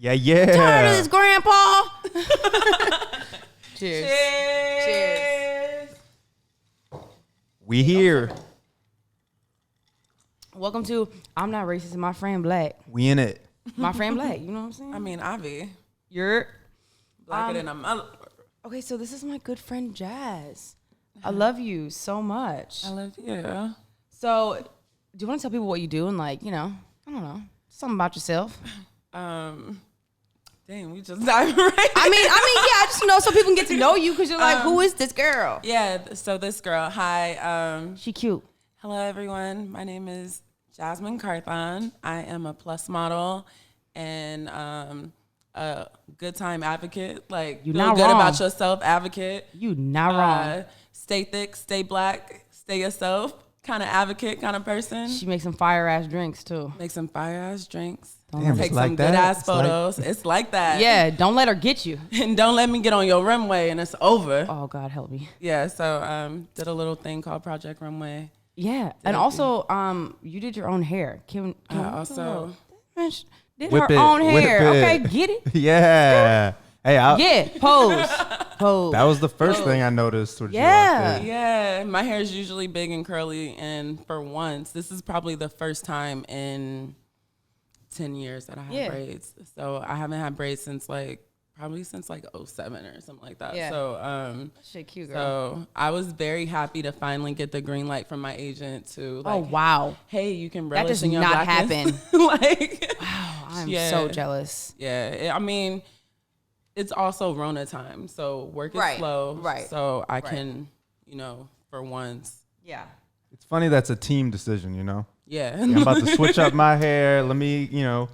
Yeah, yeah. Tired of this, Grandpa. Cheers. Cheers. We here. Welcome to I'm Not Racist and My Friend Black. We in it. My friend Black, you know what I'm saying? I mean, Avi. You're Blacker than a mother. okay, so this is my good friend Jazz. I love you so much. I love you. So, do you want to tell people what you do and I don't know, something about yourself? Dang, we just diving right. I mean, yeah, I just know so people can get to know you because you're like, who is this girl? Yeah, so this girl, hi. She cute. Hello, everyone. My name is Jazzmine Carthon. I am a plus model and a good time advocate. Like, You feel not good wrong. about yourself advocate. You not wrong. Stay thick, stay black, stay yourself. Kind of advocate, kind of person. She makes some fire ass drinks too. Make some fire ass drinks. Damn, Take it's some like that? good ass It's like- photos. It's like that. Yeah, don't let her get you. And don't let me get on your runway and it's over. Oh God, help me. Yeah, so did a little thing called Project Runway. Yeah, and also, you did your own hair. Kim also did Whip her it, own whip hair. it. Okay, get it? Yeah. Hey, Yeah, pose. that was the first thing I noticed. With Yeah. You out there. Yeah, my hair is usually big and curly, and for once, this is probably the first time in 10 years that I have braids. So I haven't had braids since probably since 07 or something like that. Yeah. So Shit, cute girl. so I was very happy to finally get the green light from my agent to Oh wow, hey, you can that relish does in your not blackness. happen. Wow, I'm Yeah. so jealous. I mean, it's also Rona time, so work is Right, slow. right, So I right. can, for once. Yeah. It's funny that's a team decision, you know? Yeah. I'm about to switch up my hair. Let me,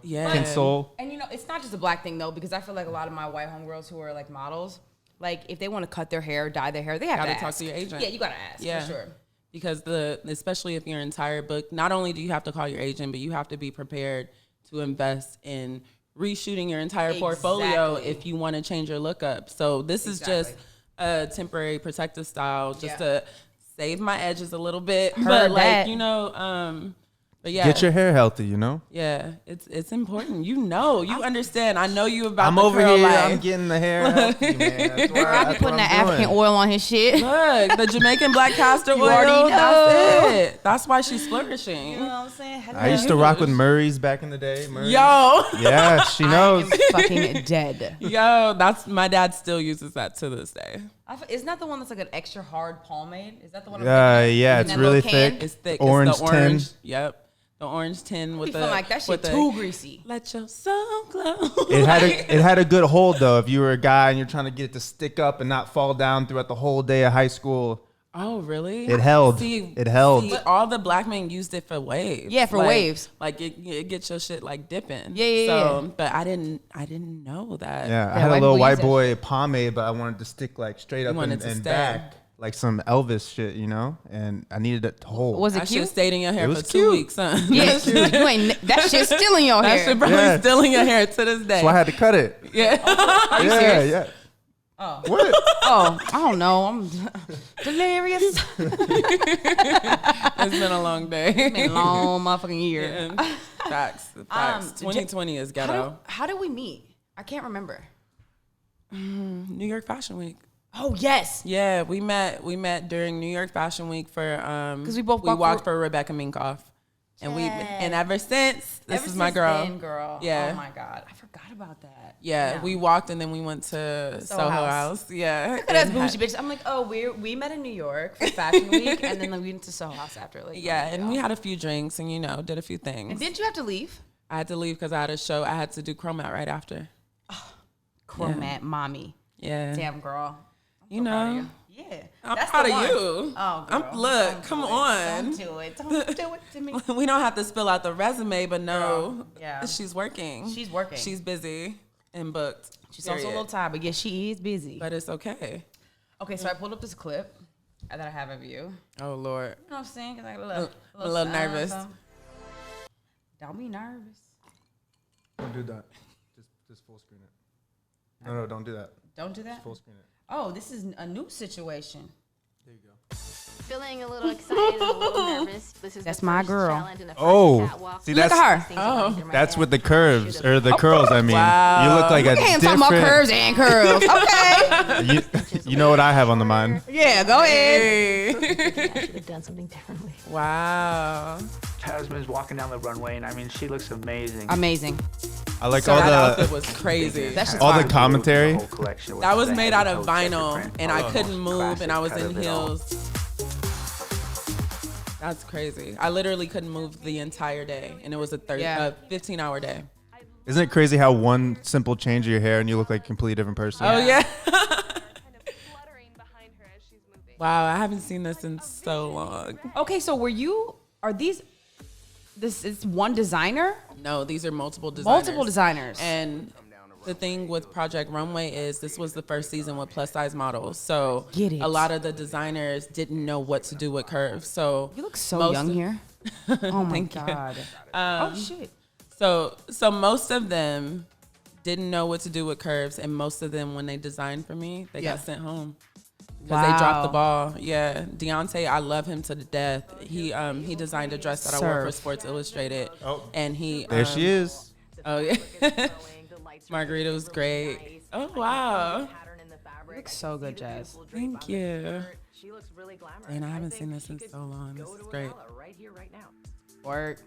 Yeah. console. And it's not just a black thing though, because I feel like a lot of my white homegirls who are like models, like if they want to cut their hair, dye their hair, they have Gotta to talk ask. to your agent. Yeah, you gotta ask Yeah. for sure. Because especially if your entire book, not only do you have to call your agent, but you have to be prepared to invest in reshooting your entire portfolio Exactly. if you want to change your look up. So this is just a temporary protective style just to save my edges a little bit. Heard but that. but yeah. Get your hair healthy, you know? Yeah, it's important. You understand. I know you about I'm the over curl here. life. I'm getting the hair healthy, man. That's what, I be that's putting what that I'm African doing. oil on his shit. Look, the Jamaican black castor oil. already know. That's it. That's why she's flourishing. You know what I'm saying? I used to rock with Murray's back in the day. Murray's. Yo, Yeah, she knows. I'm fucking dead. yo, that's my dad still uses that to this day. Isn't that the one that's like an extra hard pomade? Is that the one? Yeah, In it's that really little can? thick. It's thick. Orange it's the orange. tin. Yep, the orange tin with I the feel like that shit with the, too greasy. Let your soul glow. It had a good hold though. If you were a guy and you're trying to get it to stick up and not fall down throughout the whole day of high school, Oh, really? it held. See, It held. See, all the black men used it for waves. Yeah, for Like- waves. Like it gets your shit like dipping. Yeah. So, but I didn't know that. Yeah, I Yeah, had a white little boy white use it. boy pomade, but I wanted to stick like straight up wanted and, to and stay. back, like some Elvis shit, you know. And I needed it to hold. Was I it should have cute? stayed in your hair It for was 2 cute. weeks, huh? Yeah, you ain't. That shit's still in your That hair. shit probably Yeah. still in your hair to this day. So I had to cut it. Yeah. Are you Yeah, serious? yeah. Oh. What? Oh, I don't know. I'm delirious. It's been a long day. Been a long motherfucking year. Yeah. Facts. Facts. 2020 is ghetto. How did we meet? I can't remember. New York Fashion Week. Oh yes. Yeah, we met during New York Fashion Week for 'Cause we both walked walked for Rebecca Minkoff. And and ever since this is my girl. Then, girl. Yeah. Oh my god, I forgot about that. Yeah, we walked and then we went to Soho House. Yeah. Look at us bougie bitches. I'm like, oh, we met in New York for Fashion Week, and then we went to Soho House after. Like, Yeah, and we had a few drinks and did a few things. And didn't you have to leave? I had to leave because I had a show. I had to do Chromat right after. Chromat, mommy. Yeah. Damn, girl. You know. Yeah. I'm That's proud the of one. you. Oh, I'm girl. look, Don't come do it. on. Don't do it. Don't do it to me. We don't have to spill out the resume, but no, Girl, yeah. she's working. She's working. She's busy and booked. She's also a little tired, but yeah, she is busy. But it's okay. Okay, so I pulled up this clip that I have of you. You know Oh Lord, what I'm saying? 'Cause I got I'm a little nervous. Don't be nervous. Don't do that. Just full screen it. No, don't do that. Don't do that. Full screen it. Oh, this is a new situation. There you go. feeling a little excited and a little nervous. This is That's the my first girl. challenge in the first Oh, catwalk. see, Look that's at her. Things are running through my that's head. with the curves or the curls. I mean, Wow. you look like a Look at him talking about different. curves and curls. Okay. You know what I have on the mind. Yeah, go ahead. Hey. I should have done something differently. Wow. Jazzmine's walking down the runway, and I mean, she looks amazing. Amazing. I like So all that outfit the was crazy. That's just all the fire. commentary. The whole collection That was the made heavy out of coat, checker vinyl, print, and all I the couldn't move, classic and I was cut in of it all. heels. That's crazy. I literally couldn't move the entire day, and it was a 15-hour day. Isn't it crazy how one simple change of your hair and you look like a completely different person? Oh yeah. Wow, I haven't seen this in so long. Okay, so this is one designer? No, these are multiple designers. Multiple designers. And the thing with Project Runway is this was the first season with plus size models. So Get it. a lot of the designers didn't know what to do with curves. So You look so most young of- here. Oh my Thank you. God. Oh shit. So most of them didn't know what to do with curves, and most of them, when they designed for me, they got sent home because they dropped the ball. Yeah, Deontay, I love him to the death. He designed a dress that I wore for Sports Illustrated, and he There she is. Oh yeah, Margarita was great. Oh wow, You look so good, Jazz. thank you. She looks really glamorous. And I haven't seen this in so long. This is great. Right here, right now. Work.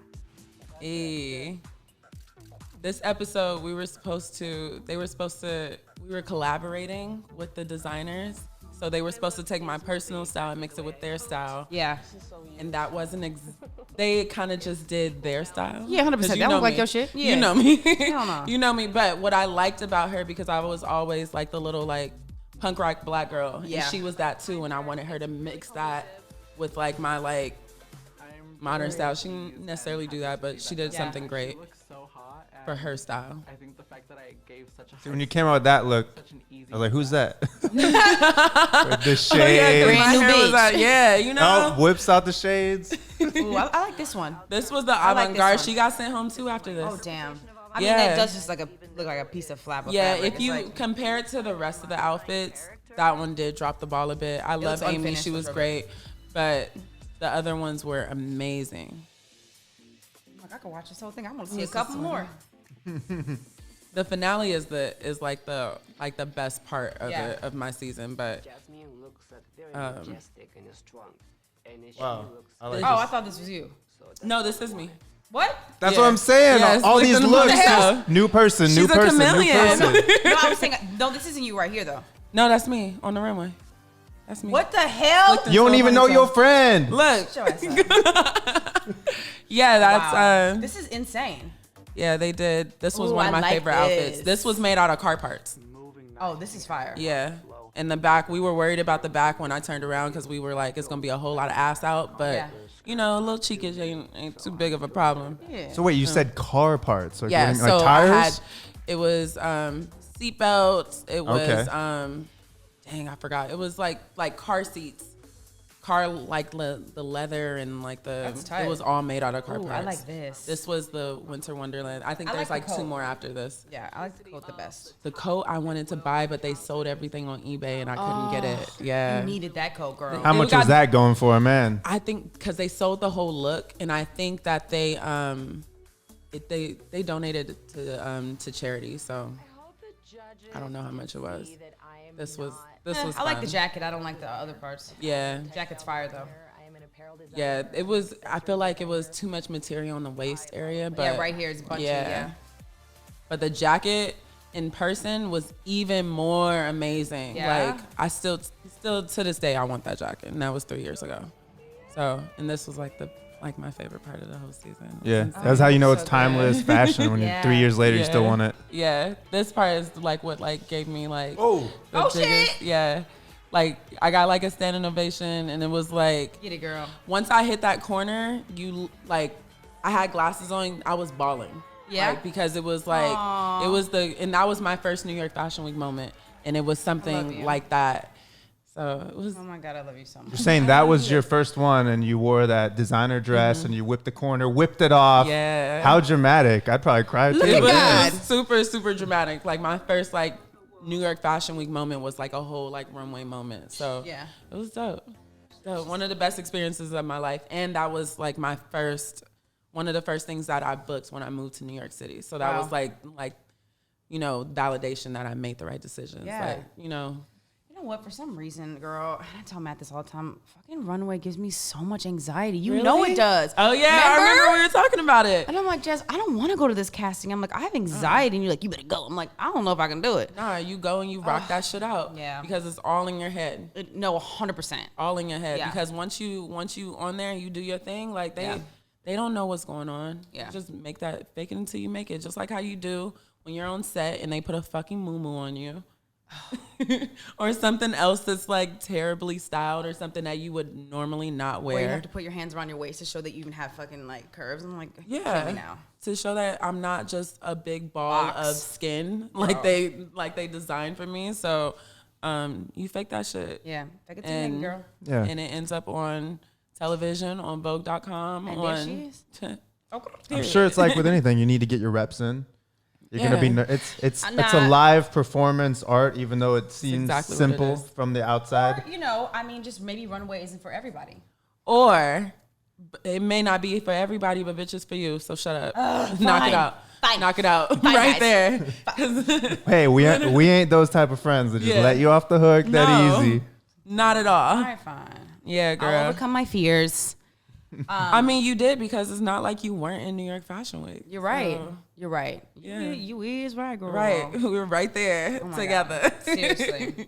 This episode, we were collaborating with the designers. So they were supposed to take my personal style and mix it with their style. Yeah. And that wasn't, they kind of just did their style. Yeah, 100%. 'Cause That you look know like me. your shit. Yeah. You know me. Hell no. You know me. But what I liked about her, because I was always like the little like punk rock black girl. Yeah. And she was that too. And I wanted her to mix that with like my like modern style. She didn't necessarily do that, but she did something great So hot. And for her style. I think the fact that I gave such a See, when you came out with that look, such an easy I was like, "Who's that?" With the Oh, yeah, 'cause shades. Brand my new hair was bitch. out- yeah, you know. Oh, whips out the shades. Ooh, I like this one. This was the like this avant-garde. one. She got sent home too after this. Oh damn. I mean, Yeah. that does just look like a piece of flap. Of Yeah, fabric. if It's you like, compare it to the rest of the outfits, that one did drop the ball a bit. I love looks Amy. unfinished She for was sure. great. But the other ones were amazing. I could watch this whole thing. I want to see a couple more. The finale is like the best part of Yeah. of my season, but Jasmine looks very majestic and strong. And Wow. I like Oh, this. I thought this was you. no, this is me. What? That's Yeah. what I'm saying. Yes, All look these at the looks. hell? just New person, new She's a person, new chameleon. person. No, I was saying no. This isn't you right here though. No, that's me on the runway. That's me. What the hell? Look, You don't even know your friend. Look, Show us that. yeah, that's Wow. This is insane. yeah, they did. This was Ooh, one of I my like favorite outfits. this. This was made out of car parts. Oh, this is fire. Yeah. In the back, we were worried about the back when I turned around because we were like, it's gonna be a whole lot of ass out, but Yeah. you know, a little cheekage ain't too big of a problem. Yeah. So wait, you said car parts? Like, Yeah. like So tires? I had, it was seat belts. It was Okay. dang, I forgot. It was like car seats. Car like the leather and like That's tight. it was all made out of car Ooh, parts. I like this. This was the Winter Wonderland. I think I there's like like the two coat. more after this. Yeah, I like the coat the best. The coat I wanted to buy, but they sold everything on eBay and I couldn't get it. Yeah. You needed that coat, girl. How It much got- was that going for, man? I think because they sold the whole look, and I think that they donated it to charity. So I don't know how much it was. This was I like the fun. jacket. I don't like the other parts. Yeah, Jacket's fire though. yeah. It was. I feel like it was too much material on the waist area, but Yeah, right here is bunchy. Yeah. But the jacket in person was even more amazing. Yeah? Like I still to this day I want that jacket, and that was 3 years ago. So, and this was like my favorite part of the whole season. It was Yeah, insane. that's how you know it's So good. timeless fashion when Yeah. 3 years later you still Yeah. want it. Yeah, this part is like what like gave me like Oh, the Oh, shit! Yeah, like I got like a standing ovation, and it was like Get it, girl. once I hit that corner, I had glasses on, I was bawling. Yeah? Like, because it was like Aw. it was and that was my first New York Fashion Week moment, and it was love something you. like that. So it was Oh my God, I love you so much. you're saying that was your first one and you wore that designer dress and you whipped the corner, whipped it off. Yeah. How dramatic. I'd probably cry too. Look it at was, God. it was super super dramatic. Like my first like New York Fashion Week moment was like a whole like runway moment. So Yeah. it was dope. I So one of the best experiences of my life, and that was like one of the first things that I booked when I moved to New York City. So that was like validation that I made the right decisions. Yeah. Like, You know what? For some reason, girl, and I tell Matt this all the time. Fucking Runway gives me so much anxiety. You know it does. Oh yeah, I remember we were talking about it. And I'm like, Jess, I don't want to go to this casting. I'm like, I have anxiety, and you're like, you better go. I'm like, I don't know if I can do it. Nah, you go and you rock that shit out. Yeah. Because it's all in your head. No, 100%. All in your head. Yeah. Because once you on there and you do your thing, like they don't know what's going on. Yeah. Just fake it until you make it. Just like how you do when you're on set and they put a fucking muumuu on you. Or something else that's like terribly styled or something that you would normally not wear. Or you have to put your hands around your waist to show that you even have fucking like curves. I'm like, yeah, me now. To show that I'm not just a big ball of skin like they designed for me. So you fake that shit. Yeah, fake it to me, girl. Yeah. And it ends up on television, on Vogue.com. And on there she is. I'm sure it's like with anything, you need to get your reps in. You're gonna be. It's a live performance art, even though it seems exactly simple from the outside. Or, just maybe Runway isn't for everybody. Or it may not be for everybody, but bitch, it's for you. So shut up. Knock it out. Fine. Knock it out. Fine, Right guys. there. Hey, we ain't those type of friends that just let you off the hook that easy. Not at all. All right, fine. Yeah, girl. I'll overcome my fears. I mean, you did, because it's not like you weren't in New York Fashion Week. You're right. So, You're right. Yeah. You is right, girl. right. We were right there Oh my together. God. Seriously.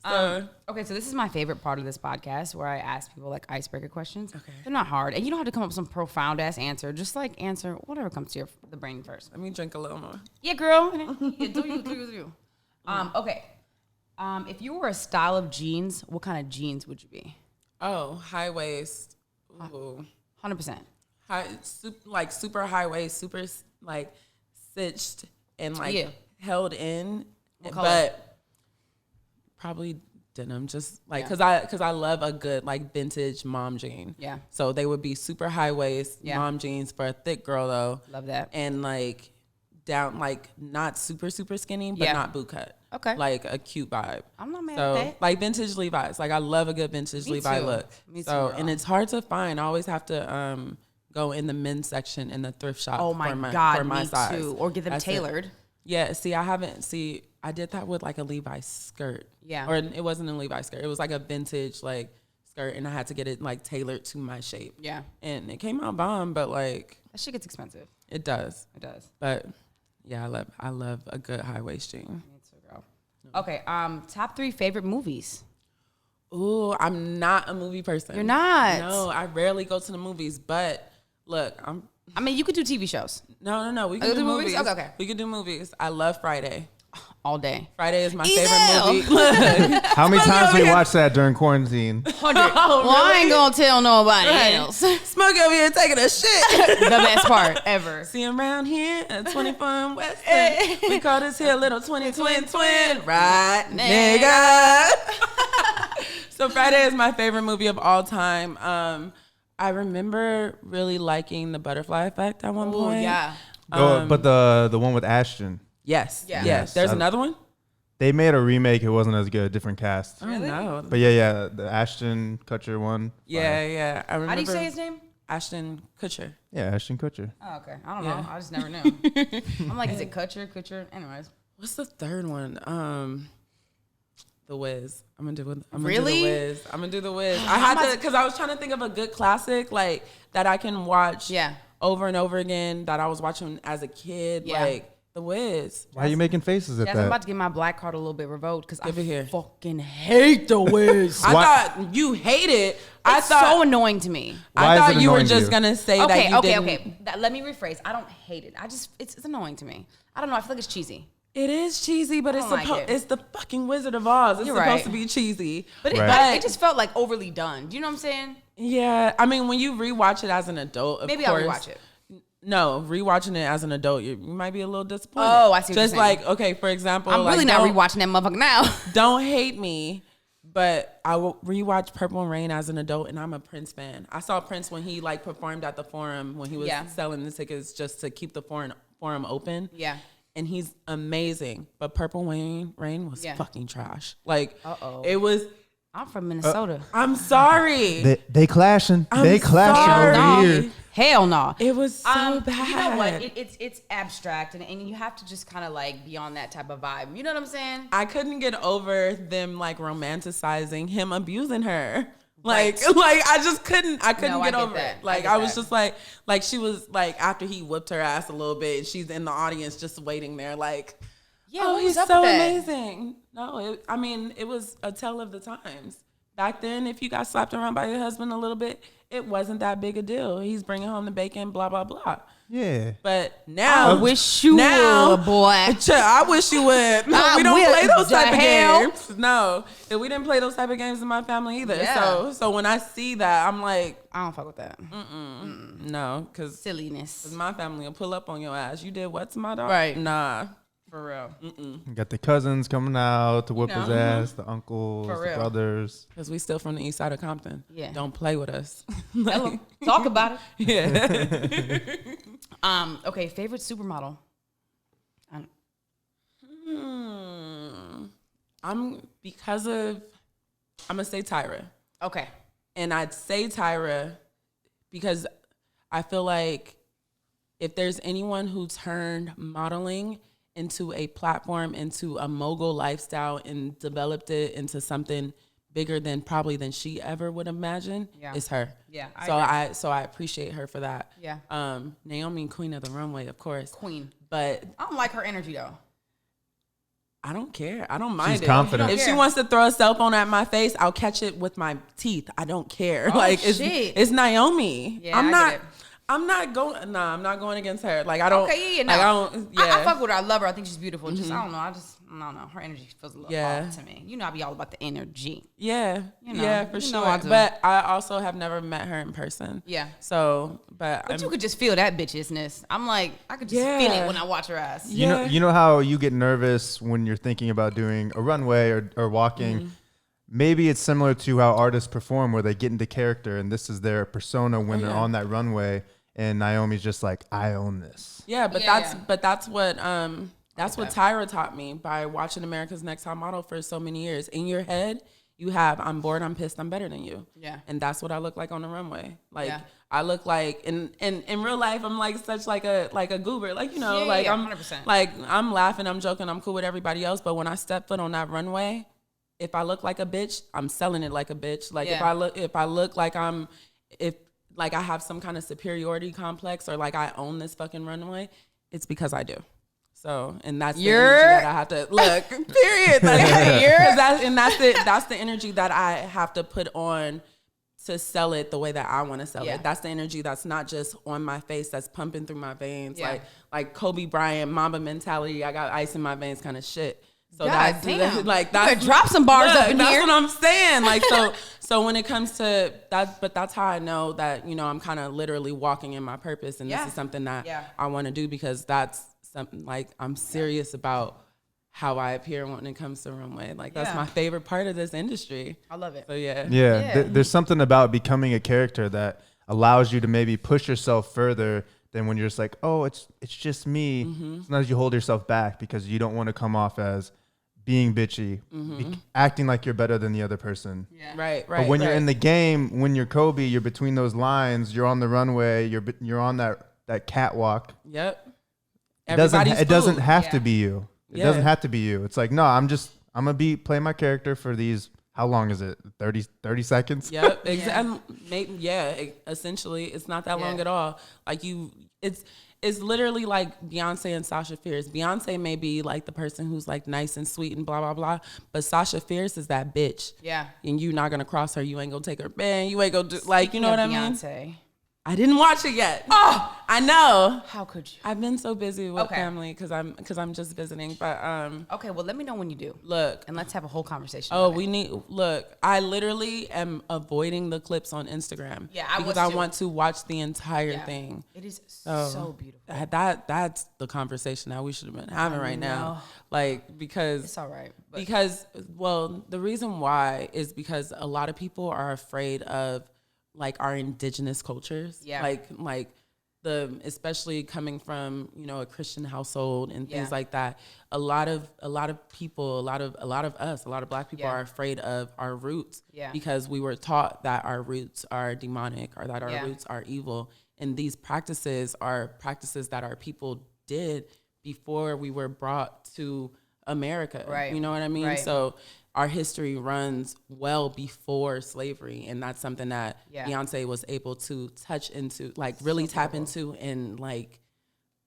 So, Okay, so this is my favorite part of this podcast where I ask people like icebreaker questions. Okay. They're not hard. And you don't have to come up with some profound ass answer. Just like answer whatever comes to the brain first. let me drink a little more. Yeah, girl. Yeah, do you. Okay. If you were a style of jeans, what kind of jeans would you be? Oh, high waist. Ooh. 100%. Super high waist, super like stitched and like held in, color? but probably denim. Just like because I love a good like vintage mom jean. Yeah. So they would be super high waist mom jeans for a thick girl though. Love that. And like down like not super skinny, but not boot cut. Okay. Like a cute vibe. I'm not mad So at that. like vintage Levi's. Like I love a good vintage Levi too. look. Me too, So girl. and it's hard to find. I always have to go in the men's section in the thrift shop. Oh my for my God, size. too. Or get them That's it. tailored. Yeah. See, I did that with like a Levi skirt. Yeah. Or it wasn't a Levi skirt. It was like a vintage like skirt, and I had to get it like tailored to my shape. Yeah. And it came out bomb, but like That shit gets expensive. it does. It does. But yeah, I love a good high waist jean. Me too, girl. Okay, top 3 favorite movies. Ooh, I'm not a movie person. You're not? No, I rarely go to the movies. But look, I mean, you could do TV shows no. We can do movies. Okay. We can do movies. I love Friday. all day. Friday is my Ezel. favorite movie. Look, How many times we watched that during quarantine? 100. Well, I ain't gonna tell nobody else. Smokey over here taking a shit. The best part ever. See him around here at 24 and Western. We call this here little 20 twin. Right, nigga. So Friday is my favorite movie of all time. I remember really liking The Butterfly Effect at one point. Yeah. But the one with Ashton, Yes. Yeah. Yes. There's another one? they made a remake. It wasn't as good, different cast. I don't know. But yeah, the Ashton Kutcher one. Yeah. I remember. How do you say his name? Ashton Kutcher. Yeah, Ashton Kutcher. Oh, okay. I don't Yeah. know. I just never knew. I'm like, is it Kutcher? Anyways. What's the third one? The Wiz. I'm gonna do the Really? Wiz. I'm gonna do the Wiz. I had to because I was trying to think of a good classic like that I can watch over and over again that I was watching as a kid. Yeah. Like The Wiz. Why are you making faces at Yes, I'm that? about to get my black card a little bit revoked because I Give it here. fucking hate The Wiz. I Why- thought you hate it. I It's thought so annoying to me. Why I is thought it you were annoying to just you? gonna say that you didn't. Okay. Let me rephrase. I don't hate it. It's annoying to me. I don't know. I feel like it's cheesy. It is cheesy, but it's don't like it. it's the fucking Wizard of Oz. It's You're supposed right. to be cheesy. But Right. it just felt like overly done. Do you know what I'm saying? Yeah, I mean, when you rewatch it as an adult, of Maybe course, I'll rewatch it. No, rewatching it as an adult, you might be a little disappointed. Oh, I see what Just you're saying. like, okay, for example, I'm like, really not don't- rewatching that motherfucker now. Don't hate me, but I will rewatch Purple Rain as an adult, and I'm a Prince fan. I saw Prince when he like performed at the Forum when he was selling the tickets just to keep the Forum open. Yeah. And he's amazing, but Purple Rain was fucking trash. Like, Uh-oh. it was. I'm from Minnesota. I'm sorry. They clashing. They clashing sorry. over here. Hell no. It was so bad. You know what? It's abstract, and you have to just kind of like be on that type of vibe. You know what I'm saying? I couldn't get over them like romanticizing him abusing her. Right. Like I just couldn't. I couldn't No, I get get over that. it. Like I was just like she was like after he whipped her ass a little bit, and she's in the audience just waiting there, like, Yeah, oh, what he's was up so with that? amazing. No, I mean, it was a tell of the times. Back then, if you got slapped around by your husband a little bit, it wasn't that big a deal. He's bringing home the bacon, blah, blah, blah. Yeah. But now, I wish you would, boy. I wish you would. No, I we don't will. play those type of The hell? games. No, we didn't play those type of games in my family either. Yeah. So when I see that, I'm like, I don't fuck with that. no, because Silliness. my family will pull up on your ass. You did what to my dog? Right. Nah. For real. Got the cousins coming out to whoop his know. ass, the uncles, For the real. brothers. Because we still from the east side of Compton. Yeah. Don't play with us. Hello. Talk about it. Yeah. Okay, favorite supermodel. I'm gonna say Tyra. Okay. And I'd say Tyra because I feel like if there's anyone who turned modeling into a platform, into a mogul lifestyle, and developed it into something bigger than she ever would imagine, it's her. Yeah, So I appreciate her for that. Yeah. Naomi, Queen of the Runway, of course. Queen. But I don't like her energy though. I don't care. I don't mind She's it. confident. If she wants to throw a cell phone at my face, I'll catch it with my teeth. I don't care. Oh, it's Naomi. Yeah, I'm I not. get it. I'm not going against her. Like I don't. Okay, yeah, no. Like, I don't. Yeah. I fuck with her. I love her. I think she's beautiful. Just I don't know. I don't know. Her energy feels a little off to me. You know, I be all about the energy. Yeah. You know, yeah, for you know I sure. do. But I also have never met her in person. Yeah. So, But you could just feel that bitchness. I'm like, I could just feel it when I watch her ass. You know how you get nervous when you're thinking about doing a runway or walking. Maybe it's similar to how artists perform, where they get into character, and this is their persona when they're on that runway. And Naomi's just like, I own this. Yeah, but that's what Tyra taught me by watching America's Next Top Model for so many years. In your head, you have, I'm bored, I'm pissed, I'm better than you. Yeah. And that's what I look like on the runway. Like I look like in real life, I'm like such like a goober. Like, you know, I'm 100%. like I'm laughing, I'm joking, I'm cool with everybody else. But when I step foot on that runway, if I look like a bitch, I'm selling it like a bitch. Like if I look like like I have some kind of superiority complex or like I own this fucking runway, it's because I do. So, and that's the energy that I have to look, period. That's the energy that I have to put on to sell it the way that I want to sell it. That's the energy that's not just on my face, that's pumping through my veins. Like Kobe Bryant, Mamba mentality, I got ice in my veins kind of shit. So God that's damn. like You that's better drop some bars up in that's here. what I'm saying. Like so when it comes to that, but that's how I know that, you know, I'm kind of literally walking in my purpose, and this is something that I want to do because that's something like I'm serious about how I appear when it comes to runway. Like that's my favorite part of this industry. I love it. So yeah. There's something about becoming a character that allows you to maybe push yourself further than when you're just like, oh, it's just me. Sometimes you hold yourself back because you don't want to come off as being bitchy, acting like you're better than the other person. Right. But when you're in the game, when you're Kobe, you're between those lines, you're on the runway, you're on that catwalk. Yep. It doesn't have to be you. It doesn't have to be you. It's like, no, I'm gonna play my character for these. How long is it? 30 seconds? Yep. Essentially, it's not that long at all. Like it's literally like Beyonce and Sasha Fierce. Beyonce may be like the person who's like nice and sweet and blah, blah, blah. But Sasha Fierce is that bitch. Yeah. And you're not going to cross her. You ain't going to take her band. You ain't going to do, like, you know what I mean? Beyonce. I didn't watch it yet. Oh, I know. How could you? I've been so busy with family because I'm just visiting. But okay, well, let me know when you do. Look, and let's have a whole conversation. I literally am avoiding the clips on Instagram. Yeah, because I want to watch the entire thing. It is so beautiful. That's the conversation that we should have been having right now. Like because it's all right. Because the reason why is because a lot of people are afraid of like our indigenous cultures. Yeah. Like especially coming from, you know, a Christian household and things Yeah. like that, a lot of people, a lot of us, a lot of Black people Yeah. are afraid of our roots Yeah. because we were taught that our roots are demonic or that our Yeah. roots are evil. And these practices are practices that our people did before we were brought to America. Right. You know what I mean? Right. So our history runs well before slavery, and that's something that Yeah. Beyonce was able to touch into, like really tap into and like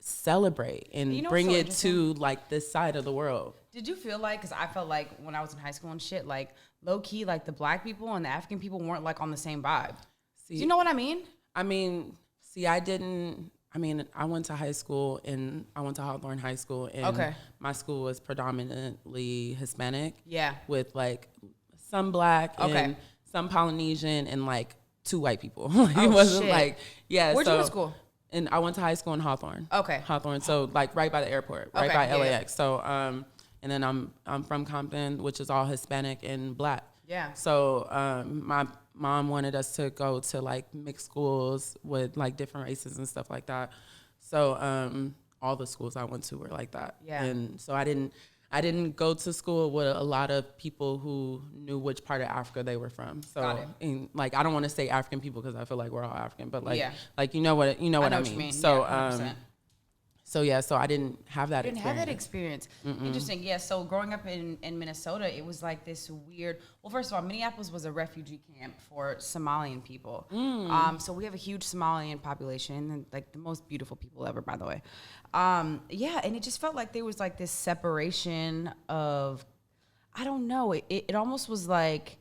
celebrate and You know what's bring so it interesting? to like this side of the world. Did you feel like, because I felt like when I was in high school and shit, like low key, like the Black people and the African people weren't like on the same vibe. Do you know what I mean? I mean, see, I went to high school and I went to Hawthorne High School, and Okay. my school was predominantly Hispanic. Yeah. With like some Black Okay. and some Polynesian and like 2 white people. Like, Oh, it wasn't shit. like, yeah. Where'd you go to school? And I went to high school in Hawthorne. Okay. Hawthorne, so like right by the airport, right Okay, by yeah, yeah. LAX. So and then I'm from Compton, which is all Hispanic and Black. Yeah. So my mom wanted us to go to like mixed schools with like different races and stuff like that. So all the schools I went to were like that. Yeah. And so I didn't go to school with a lot of people who knew which part of Africa they were from. So Got it. and like I don't want to say African people because I feel like we're all African, but like Yeah. like you know what I know mean. what you mean. So Yeah, 100%. so yeah, so I didn't have that I didn't experience. have that experience. Interesting. Yeah. So growing up in Minnesota, it was like this weird. Well, first of all, Minneapolis was a refugee camp for Somalian people. So we have a huge Somalian population, and like the most beautiful people ever, by the way. Yeah, and it just felt like there was like this separation of, I don't know. It almost was like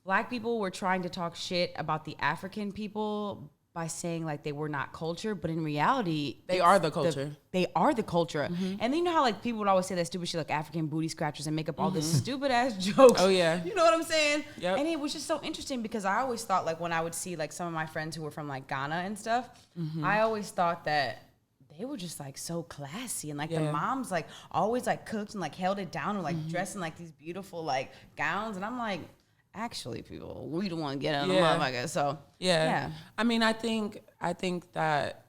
Black people were trying to talk shit about the African people by saying like they were not culture, but in reality, They it's are the culture. They are the culture. And then you know how like people would always say that stupid shit like African booty scratchers and make up all this stupid ass jokes. Oh, yeah. You know what I'm saying? Yep. And it was just so interesting because I always thought like when I would see like some of my friends who were from like Ghana and stuff, I always thought that they were just like so classy and like the Yeah. moms like always like cooked and like held it down and like dressed in like these beautiful like gowns. And I'm like, actually, people, we don't want to get on the Yeah. motherfucker. So Yeah. I mean, I think that,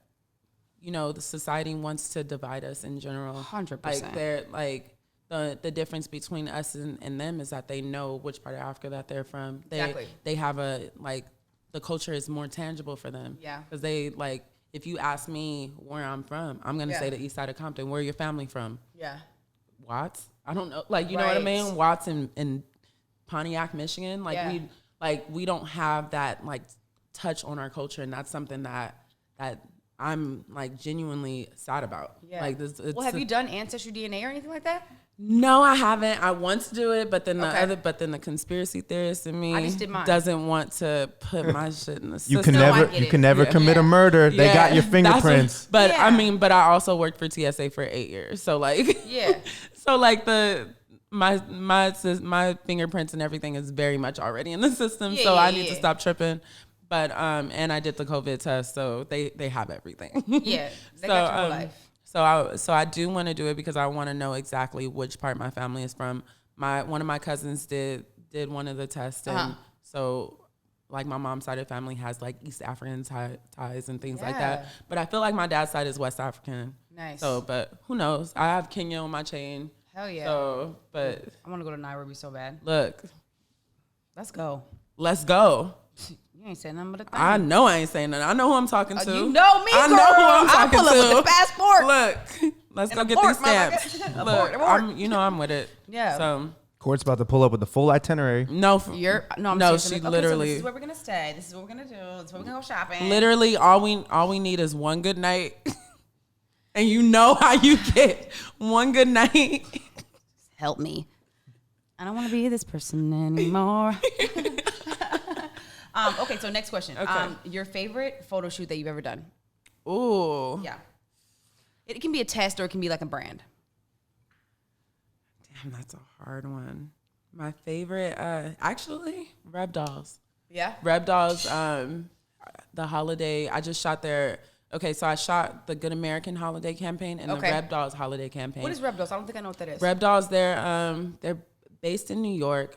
you know, the society wants to divide us in general. 100%. Like they're like the difference between us and them is that they know which part of Africa that they're from. Exactly. They have a like the culture is more tangible for them. Yeah. Because they like if you ask me where I'm from, I'm gonna Yeah. say the east side of Compton. Where your family from? yeah. Watts? I don't know. Like you know what I Right. mean? Watts in Pontiac, Michigan. Like Yeah. we don't have that like touch on our culture, and that's something that I'm like genuinely sad about. Yeah. Like this. Well, have you done ancestry DNA or anything like that? No, I haven't. I want to do it, but then Okay. the conspiracy theorist in me I just did mine. doesn't want to put my shit in the system. You can No, I never, get you it. can never Yeah. commit a Yeah. murder. They got your that's what- fingerprints. But Yeah. I mean, but I also worked for TSA for 8 years, so like, Yeah. so like my fingerprints and everything is very much already in the system, Yeah, so yeah, I need to yeah. stop tripping. But and I did the COVID test, so they have everything. Yeah. They got your whole life. So I do want to do it because I want to know exactly which part my family is from. One of my cousins did one of the tests, and so like my mom's side of the family has like East African ties and things like that. Yeah. But I feel like my dad's side is West African. Nice. So, but who knows? I have Kenya on my chain. Hell yeah. So, but I want to go to Nairobi so bad. look, Let's go. let's go. You ain't saying nothing but a thing. I know I ain't saying nothing. I know who I'm talking to. You know me, I girl. know who I'm I'll talking pull up to. with the passport. Look, let's go And a get port, these stamps. motherfucker. A Look, port, a port. I'm with it. Yeah. So Court's about to pull up with the full itinerary. no, I'm no, serious. she Okay, so literally, this is where we're gonna stay. This is what we're gonna do. This is where we're gonna go shopping. literally all we need is one good night, and you know how you get one good night. Help me. I don't want to be this person anymore. Okay, so next question. Okay. Your favorite photo shoot that you've ever done? Ooh, Yeah. It can be a test or it can be like a brand. damn, that's a hard one. My favorite, actually, Reb Dolls. Yeah. Reb Dolls, the holiday. I just shot their. Okay, so I shot the Good American holiday campaign and Okay. the Reb Dolls holiday campaign. What is Reb Dolls? I don't think I know what that is. Reb Dolls? They're based in New York.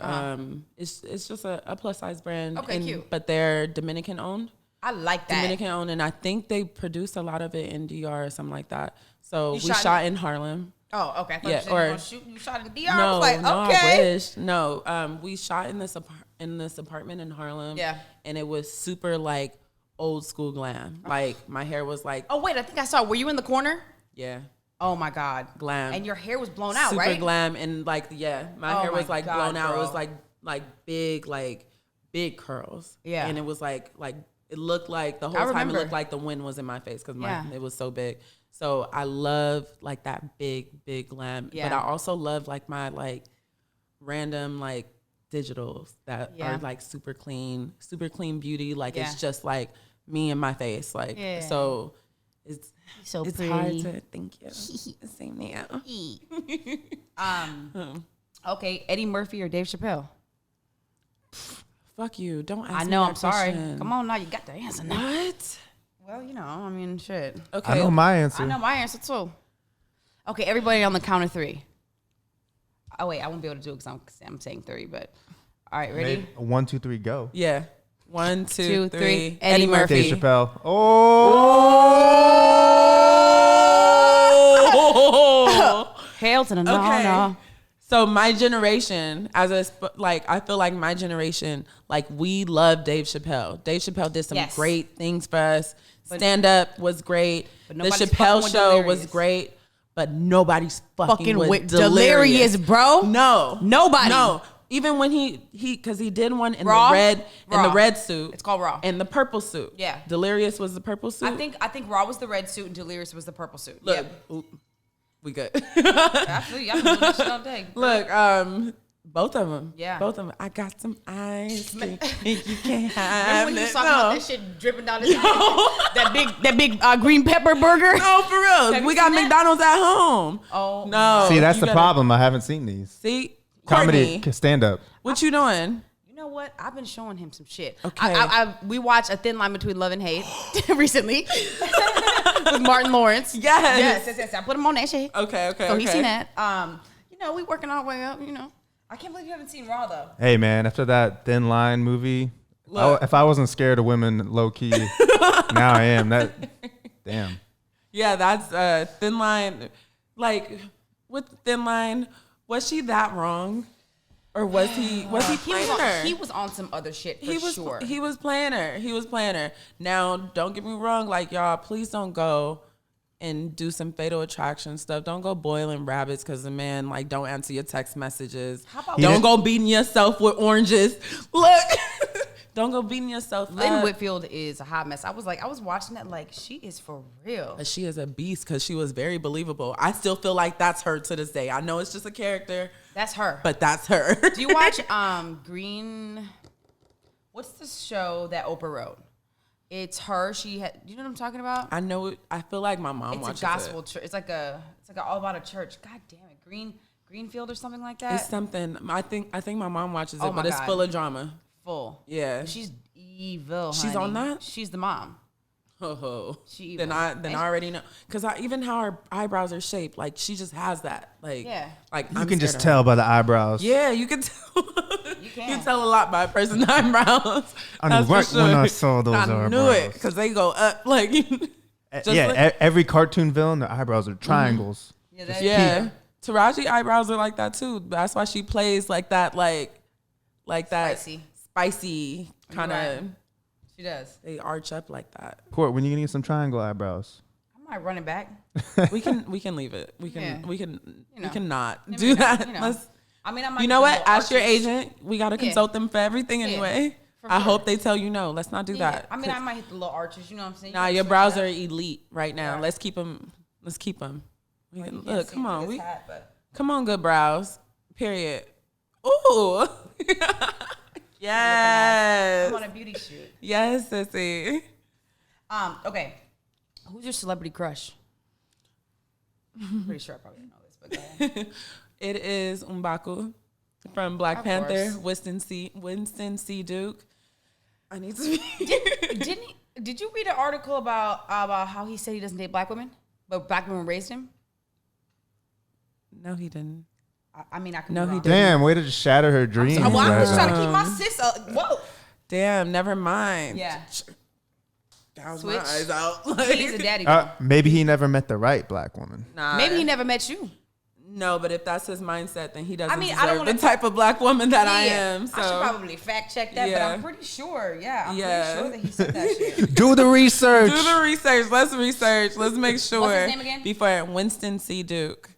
It's just a plus size brand. Okay, cute. But they're Dominican owned. I like that. Dominican owned, and I think they produced a lot of it in DR or something like that. So You we shot shot in Harlem. Oh, okay. I thought Yeah, you said or- you were gonna shoot. You shot in DR. I No, was like, no, okay. I wish. No, we shot in this apartment in Harlem. Yeah. And it was super like old school glam. Like my hair was like, Oh wait, I think I saw. Were you in the corner? yeah, Oh my God. glam. And your hair was blown out, super right? glam, and like my Oh hair was my like God, blown out. It bro. was like big curls. Yeah. And it was like it looked like the whole I time it remember. looked like the wind was in my face because Yeah. it was so big. So I love like that big glam. Yeah. But I also love like my like random like digitals that Yeah. are like super clean beauty. Like Yeah. it's just like me and my face. Like Yeah. so it's So it's hard to thank you. Same now. Okay, Eddie Murphy or Dave Chappelle? Fuck you. Don't ask I me know. that I'm sorry. question. Come on now, you got the answer now. What? Well, you know, I mean, shit. Okay. I know my answer. I know my answer too. Okay, everybody on the count of 3. Oh wait, I won't be able to do it because I'm saying 3. But all right, ready? Maybe 1, 2, 3, go. Yeah. 1, 2, 3. 3. Eddie Murphy. Dave Chappelle. Oh. Hail to the no, Okay. no. So my generation, I feel like my generation, like we love Dave Chappelle. Dave Chappelle did some Yes. great things for us. Stand up was great. But The nobody's Chappelle fucking with show was Delirious. great, but nobody's fucking with with Delirious, bro. No, Nobody. No, even when because he did one in Raw? the Raw. red suit. It's called Raw. And the purple suit. Yeah. Delirious was the purple suit. I think Raw was the red suit and Delirious was the purple suit. Look, Yeah. ooh, we good. I feel you. I've been doing that shit all day. Look, both of them. Yeah. Both of them. I got some ice cream. You can't Remember have when you it. was talking about that shit dripping down his that big green pepper burger? No, for real. Have We you got seen that? McDonald's at home. Oh, No. See, that's you the gotta- problem. I haven't seen these. See? Comedy, Courtney, stand up. what you doing? You know what? I've been showing him some shit. Okay. We watched A Thin Line Between Love and Hate recently with Martin Lawrence. Yes. I put him on that shit. Okay. So he's seen that. You know, we working our way up. You know, I can't believe you haven't seen Raw though. Hey, man, after that Thin Line movie, Look. if I wasn't scared of women low key, now I am. Damn. Yeah, that's Thin Line. Like, with Thin Line, was she that wrong? Or was he playing her? He was on some other shit for sure. He was playing her. Now, don't get me wrong, like y'all, please don't go and do some Fatal Attraction stuff. Don't go boiling rabbits because the man like don't answer your text messages. How about Don't go beating yourself with oranges. Look, don't go beating yourself Lynn up. Whitfield is a hot mess. I was watching that like she is for real. But she is a beast because she was very believable. I still feel like that's her to this day. I know it's just a character, That's her. but that's her. Do you watch Green? What's the show that Oprah wrote? It's her. She had. You know what I'm talking about? I know it. I feel like my mom It's watches a gospel it. church. It's like all about a church. God damn it, Greenfield or something like that. It's something. I think my mom watches it, Oh my but it's God. full of drama. Full. Yeah. She's evil. She's honey. on that? She's the mom. Oh, She then evil. I already know because even how her eyebrows are shaped, like she just has that. Like Yeah. like You I'm can scared just of tell her. by the eyebrows. Yeah, you can tell. You can. tell a lot by a person's eyebrows. I know That's for right sure. when I saw those I knew eyebrows. it because they go up like. Just Yeah, like- every cartoon villain, their eyebrows are triangles. Yeah. That, Yeah, Taraji eyebrows are like that too. That's why she plays like that, like that spicy kind of. right. She does. They arch up like that. Court, when you gonna get some triangle eyebrows? I might run it back. We can leave it. We Yeah. can not Maybe do not, that. you know. Let's. I mean, I might. You know what? Ask your agent. We got to Yeah. consult them for everything anyway. for I sure. hope they tell you no. Let's not do that. I mean, I might hit the little arches. You know what I'm saying? Nah, You your can brows switch are it up. elite right now. Yeah. Let's keep them. Let's keep them. You can't Look, see come through on. this We hat, but- come on, good brows. Period. Ooh. Yes. I'm on a beauty shoot. Yes, sissy. Okay. Who's your celebrity crush? I'm pretty sure I probably know this, but go ahead. It is M'Baku from Black Of Panther. course. Winston C. Duke. I need to be. Did you read an article about how he said he doesn't date black women, but black women raised him? No, he didn't. I mean, I can. No, be he wrong. didn't. Damn, way to just shatter her dreams. Well, I'm right just now. trying to keep my sis up. Whoa. Damn, never mind. Yeah. gouge Switch. my eyes out. He's a daddy. though. Maybe he never met the right black woman. Nah. Maybe he never met you. No, but if that's his mindset, then he doesn't I mean, I deserve don't wanna- the type of black woman that I Yeah. am. So I should probably fact check that, Yeah. but I'm pretty sure. Yeah, I'm Yeah. pretty sure that he said that shit. Do the research. do the research. Let's research. Let's make sure. What's his name again? Before Winston C. Duke.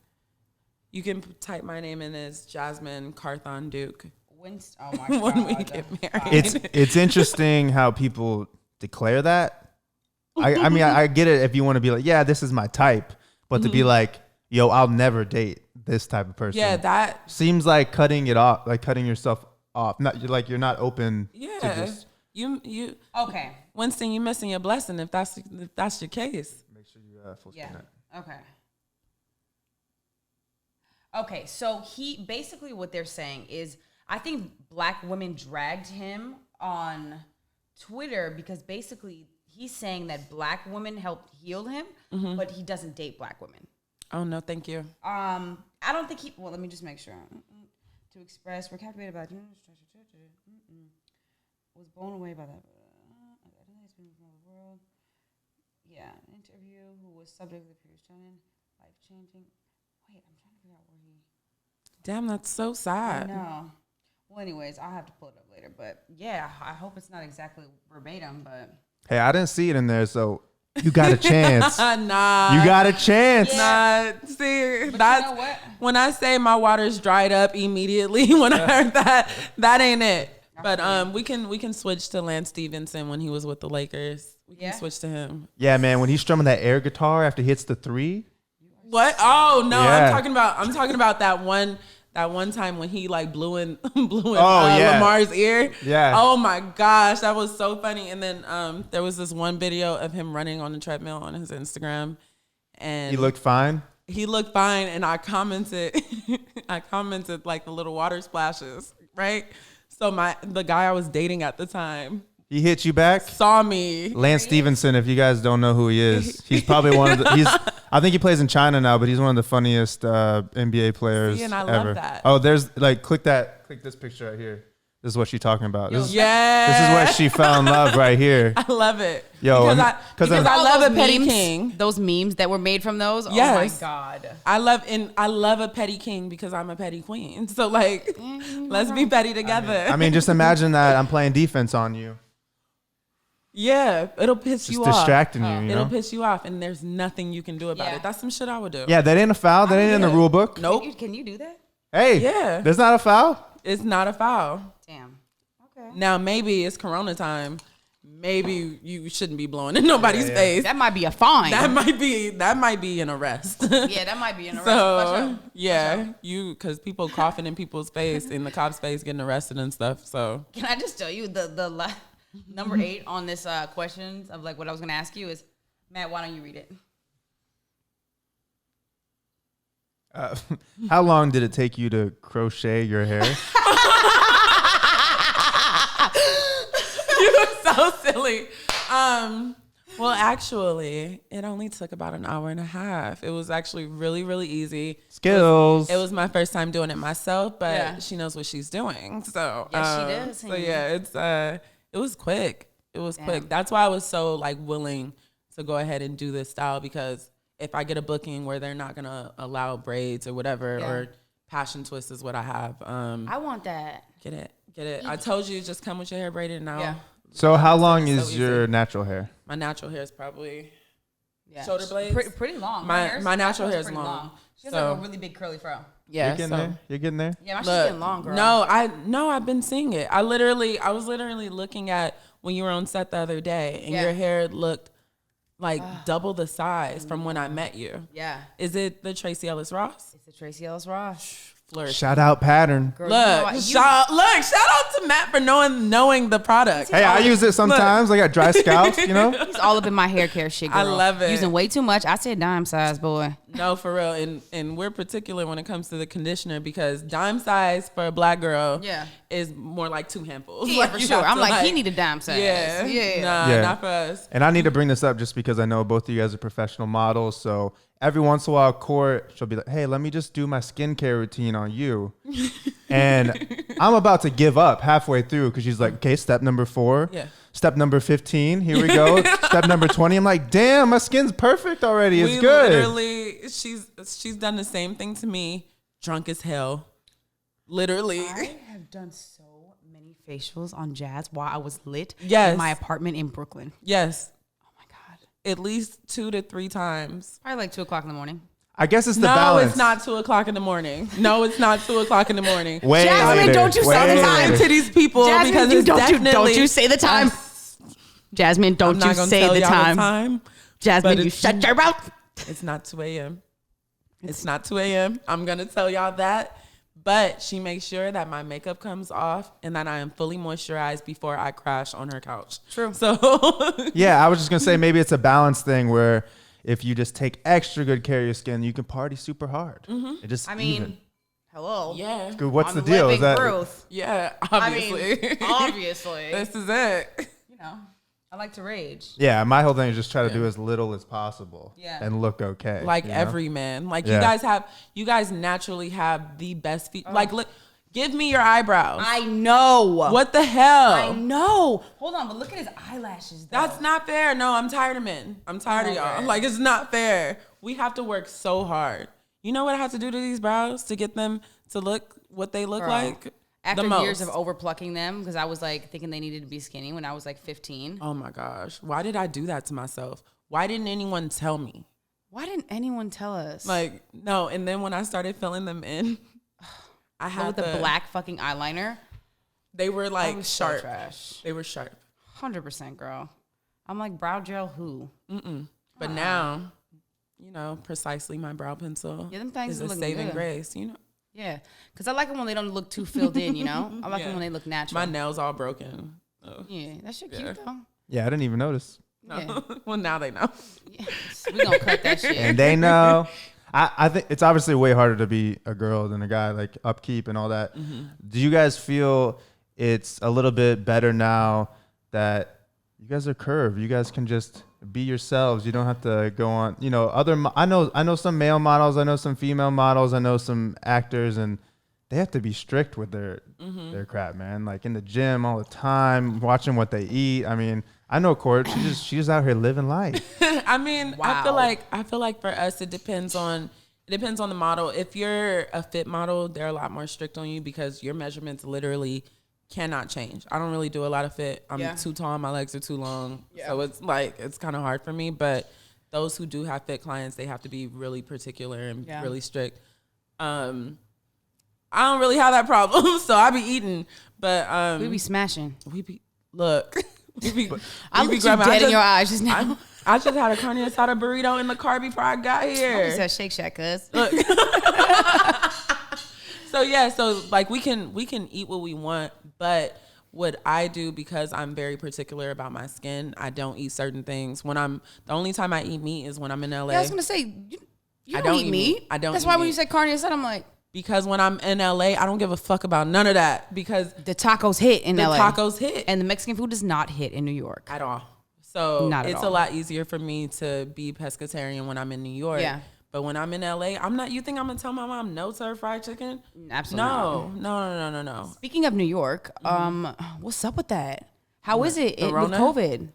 You can type my name in as Jazzmine Carthon Duke Winston, oh my god. when we get married. It's interesting how people declare that. I mean, I get it if you want to be like, yeah, this is my type, but to be like, yo, I'll never date this type of person. Yeah, that. seems like cutting it off, like cutting yourself off. Not like you're not open to Yeah, just you. Okay. Winston, you missing your blessing if that's your case. make sure you full Yeah. screen that. Okay. Okay, so he basically what they're saying is I think black women dragged him on Twitter because basically he's saying that black women helped heal him, but he doesn't date black women. Oh no, thank you. I don't think he. Well, let me just make sure. To express, we're captivated by. Was blown away by that. I think it's been from the world. Yeah, an interview who was subject of the previous training, life changing. Wait, I'm trying to figure out where he. Damn, that's so I sad. know. Well, anyways, I'll have to pull it up later. But yeah, I hope it's not exactly verbatim. But Hey, I didn't see it in there, so you got a chance. Nah. You got a chance. Yeah. Nah, see, But that's you know what? when I say my water's dried up immediately when I heard that ain't it. But we can switch to Lance Stevenson when he was with the Lakers. We can Yeah? switch to him. Yeah, man, when he's strumming that air guitar after he hits the three. What? Oh no, Yeah. I'm talking about that one time when he like blew in yeah. Lamar's ear. Yeah. Oh my gosh, that was so funny. And then there was this one video of him running on the treadmill on his Instagram, and He looked fine. he looked fine. And I commented, like the little water splashes, right? So the guy I was dating at the time He hit you back. saw me. Lance Stevenson, if you guys don't know who he is, he's probably one of the. I think he plays in China now, but he's one of the funniest NBA players See, and I ever. love that. Oh, there's like click this picture right here. This is what she's talking about. This is Yeah, where she fell in love right here. I love it. Yo, because I'm- I All love those a petty memes, king. Those memes that were made from those. Yes. Oh my god. I love a petty king because I'm a petty queen. So like, let's be petty together. I mean, just imagine that I'm playing defense on you, yeah, it'll piss just you off. distracting you. You It'll know? piss you off, and there's nothing you can do about Yeah. it. That's some shit I would do. Yeah, that ain't a foul. That ain't in the Yeah. rule book. Nope. Can you do that? Hey, Yeah. there's not a foul. It's not a foul. Damn. Okay. Now maybe it's Corona time. Maybe you shouldn't be blowing in nobody's face. That might be a fine. That might be an arrest. Yeah, that might be an arrest. So For sure. yeah, because people coughing in people's face, in the cop's face, getting arrested and stuff. So Can I just tell you the number 8 on this questions of like what I was gonna ask you is, Matt, why don't you read it? How long did it take you to crochet your hair? you look so silly. Well, actually, it only took about an hour and a half. It was actually really, really easy. Skills. It was my first time doing it myself, but Yeah. she knows what she's doing. So Yes, she does, So honey. yeah, it was quick. It was quick. Damn. That's why I was so like willing to go ahead and do this style, because if I get a booking where they're not gonna allow braids or whatever, Yeah. or passion twist is what I have. I want that. Get it. I told you, just come with your hair braided now. Yeah. So how long It's is so your easy. natural hair? My natural hair is probably Yeah. Shoulder blades? Pretty long. My hair's- natural hair is pretty long. She has So- like a really big curly fro. yeah. You're getting there. You're getting there. Yeah, my shit's Look, getting long, girl. No, I've been seeing it. I was literally looking at when you were on set the other day, and Yeah. your hair looked like double the size from when I met you. Yeah. Is it the Tracy Ellis Ross? It's the Tracy Ellis Ross. Flourish. Shout out pattern. Girl, Look, shout out to Matt for knowing the product. Hey, I use it sometimes. I got dry scalp, you know? He's all up in my hair care shit, girl. I love it. Using way too much. I said dime size, boy. No, for real. And we're particular when it comes to the conditioner, because dime size for a black girl Yeah. is more like 2 handfuls. Yeah, Like, for you sure. have I'm to, like, he need a dime size. Yeah. Yeah. Nah, Yeah. not for us. And I need to bring this up just because I know both of you guys are professional models. So every once in a while, Court, she'll be like, hey, let me just do my skincare routine on you. And I'm about to give up halfway through because she's like, okay, step number 4. Yeah. step number 15. Here we go. Step number 20. I'm like, damn, my skin's perfect already. It's good. Literally, she's done the same thing to me, drunk as hell. Literally. I have done so many facials on Jazz while I was lit Yes. in my apartment in Brooklyn. Yes. Oh my God. At least 2 to 3 times. Probably like 2 o'clock in the morning. I guess it's the No, balance. it's not 2 o'clock in the morning. No, it's not 2 o'clock in the morning. Way Jasmine, later. don't you Way say the time later. To these people Jasmine, because it's don't definitely you say the time. Jasmine, I'm don't not you gonna say tell the y'all time. Jasmine, but you it's- shut your mouth. It's not 2 a.m. It's not 2 a.m. I'm gonna tell y'all that. But she makes sure that my makeup comes off and that I am fully moisturized before I crash on her couch. True. So Yeah, I was just going to say maybe it's a balance thing where if you just take extra good care of your skin, you can party super hard. It just I mean, even. hello. yeah, Good, what's I'm the deal? Is living that proof. yeah. I Obviously, mean, obviously. this is it. You know, I like to rage. Yeah, my whole thing is just try to do as little as possible and look okay. Like you know? every man, like Yeah. you guys naturally have the best feet. Like, look, give me your eyebrows. I know. What the hell? I know. Hold on, but look at his eyelashes. Though. That's not fair. No, I'm tired of men. I'm tired of y'all. Okay. Like, it's not fair. We have to work so hard. You know what I have to do to these brows to get them to look what they look Girl. like? After the years of most. overplucking them, because I was like thinking they needed to be skinny when I was like 15. Oh my gosh. Why did I do that to myself? Why didn't anyone tell me? Why didn't anyone tell us? Like, no. And then when I started filling them in, I had with the black fucking eyeliner. They were That like was so sharp. trash. They were sharp. 100%, girl. I'm like, brow gel who? But now, you know, precisely my brow pencil Yeah, them things is a looking saving good. grace, you know? Yeah, because I like them when they don't look too filled in, you know? I like Yeah. them when they look natural. My nails all broken. So, Yeah, that shit cute, though. Yeah, I didn't even notice. no. Yeah. Well, now they know. Yes, we gonna cut that shit. And they know. I think it's obviously way harder to be a girl than a guy, like upkeep and all that. Do you guys feel it's a little bit better now that you guys are curved? You guys can just be yourselves. You don't have to go on, you know, I know some male models, I know some female models, I know some actors, and they have to be strict with their crap, man. Like in the gym all the time, watching what they eat. I mean, I know Court, she's just out here living life. I mean, Wow. I feel like for us it depends on the model. If you're a fit model, they're a lot more strict on you because your measurements literally cannot change. I don't really do a lot of fit. I'm too tall, my legs are too long. So it's like it's kind of hard for me, but those who do have fit clients, they have to be really particular and really strict. I don't really have that problem, so I be eating, but We be smashing. we be look. We be, I we be looked you grabbing- dead in your eyes just now. I just had a carne asada burrito in the car before I got I just here. said Shake Shack, cuz. So yeah, so like we can eat what we want, but what I do, because I'm very particular about my skin, I don't eat certain things. The only time I eat meat is when I'm in LA. Yeah, I was gonna say you I don't eat meat. I don't That's eat why when meat. you said carne asada, I'm like, Because when I'm in LA, I don't give a fuck about none of that because the tacos hit in the LA. tacos hit And the Mexican food does not hit in New York. at all. So Not at it's all. a lot easier for me to be pescatarian when I'm in New York. Yeah. But when I'm in LA, I'm not. You think I'm gonna tell my mom no to her fried chicken? Absolutely. No. Speaking of New York, what's up with that? How is it with Rona? COVID?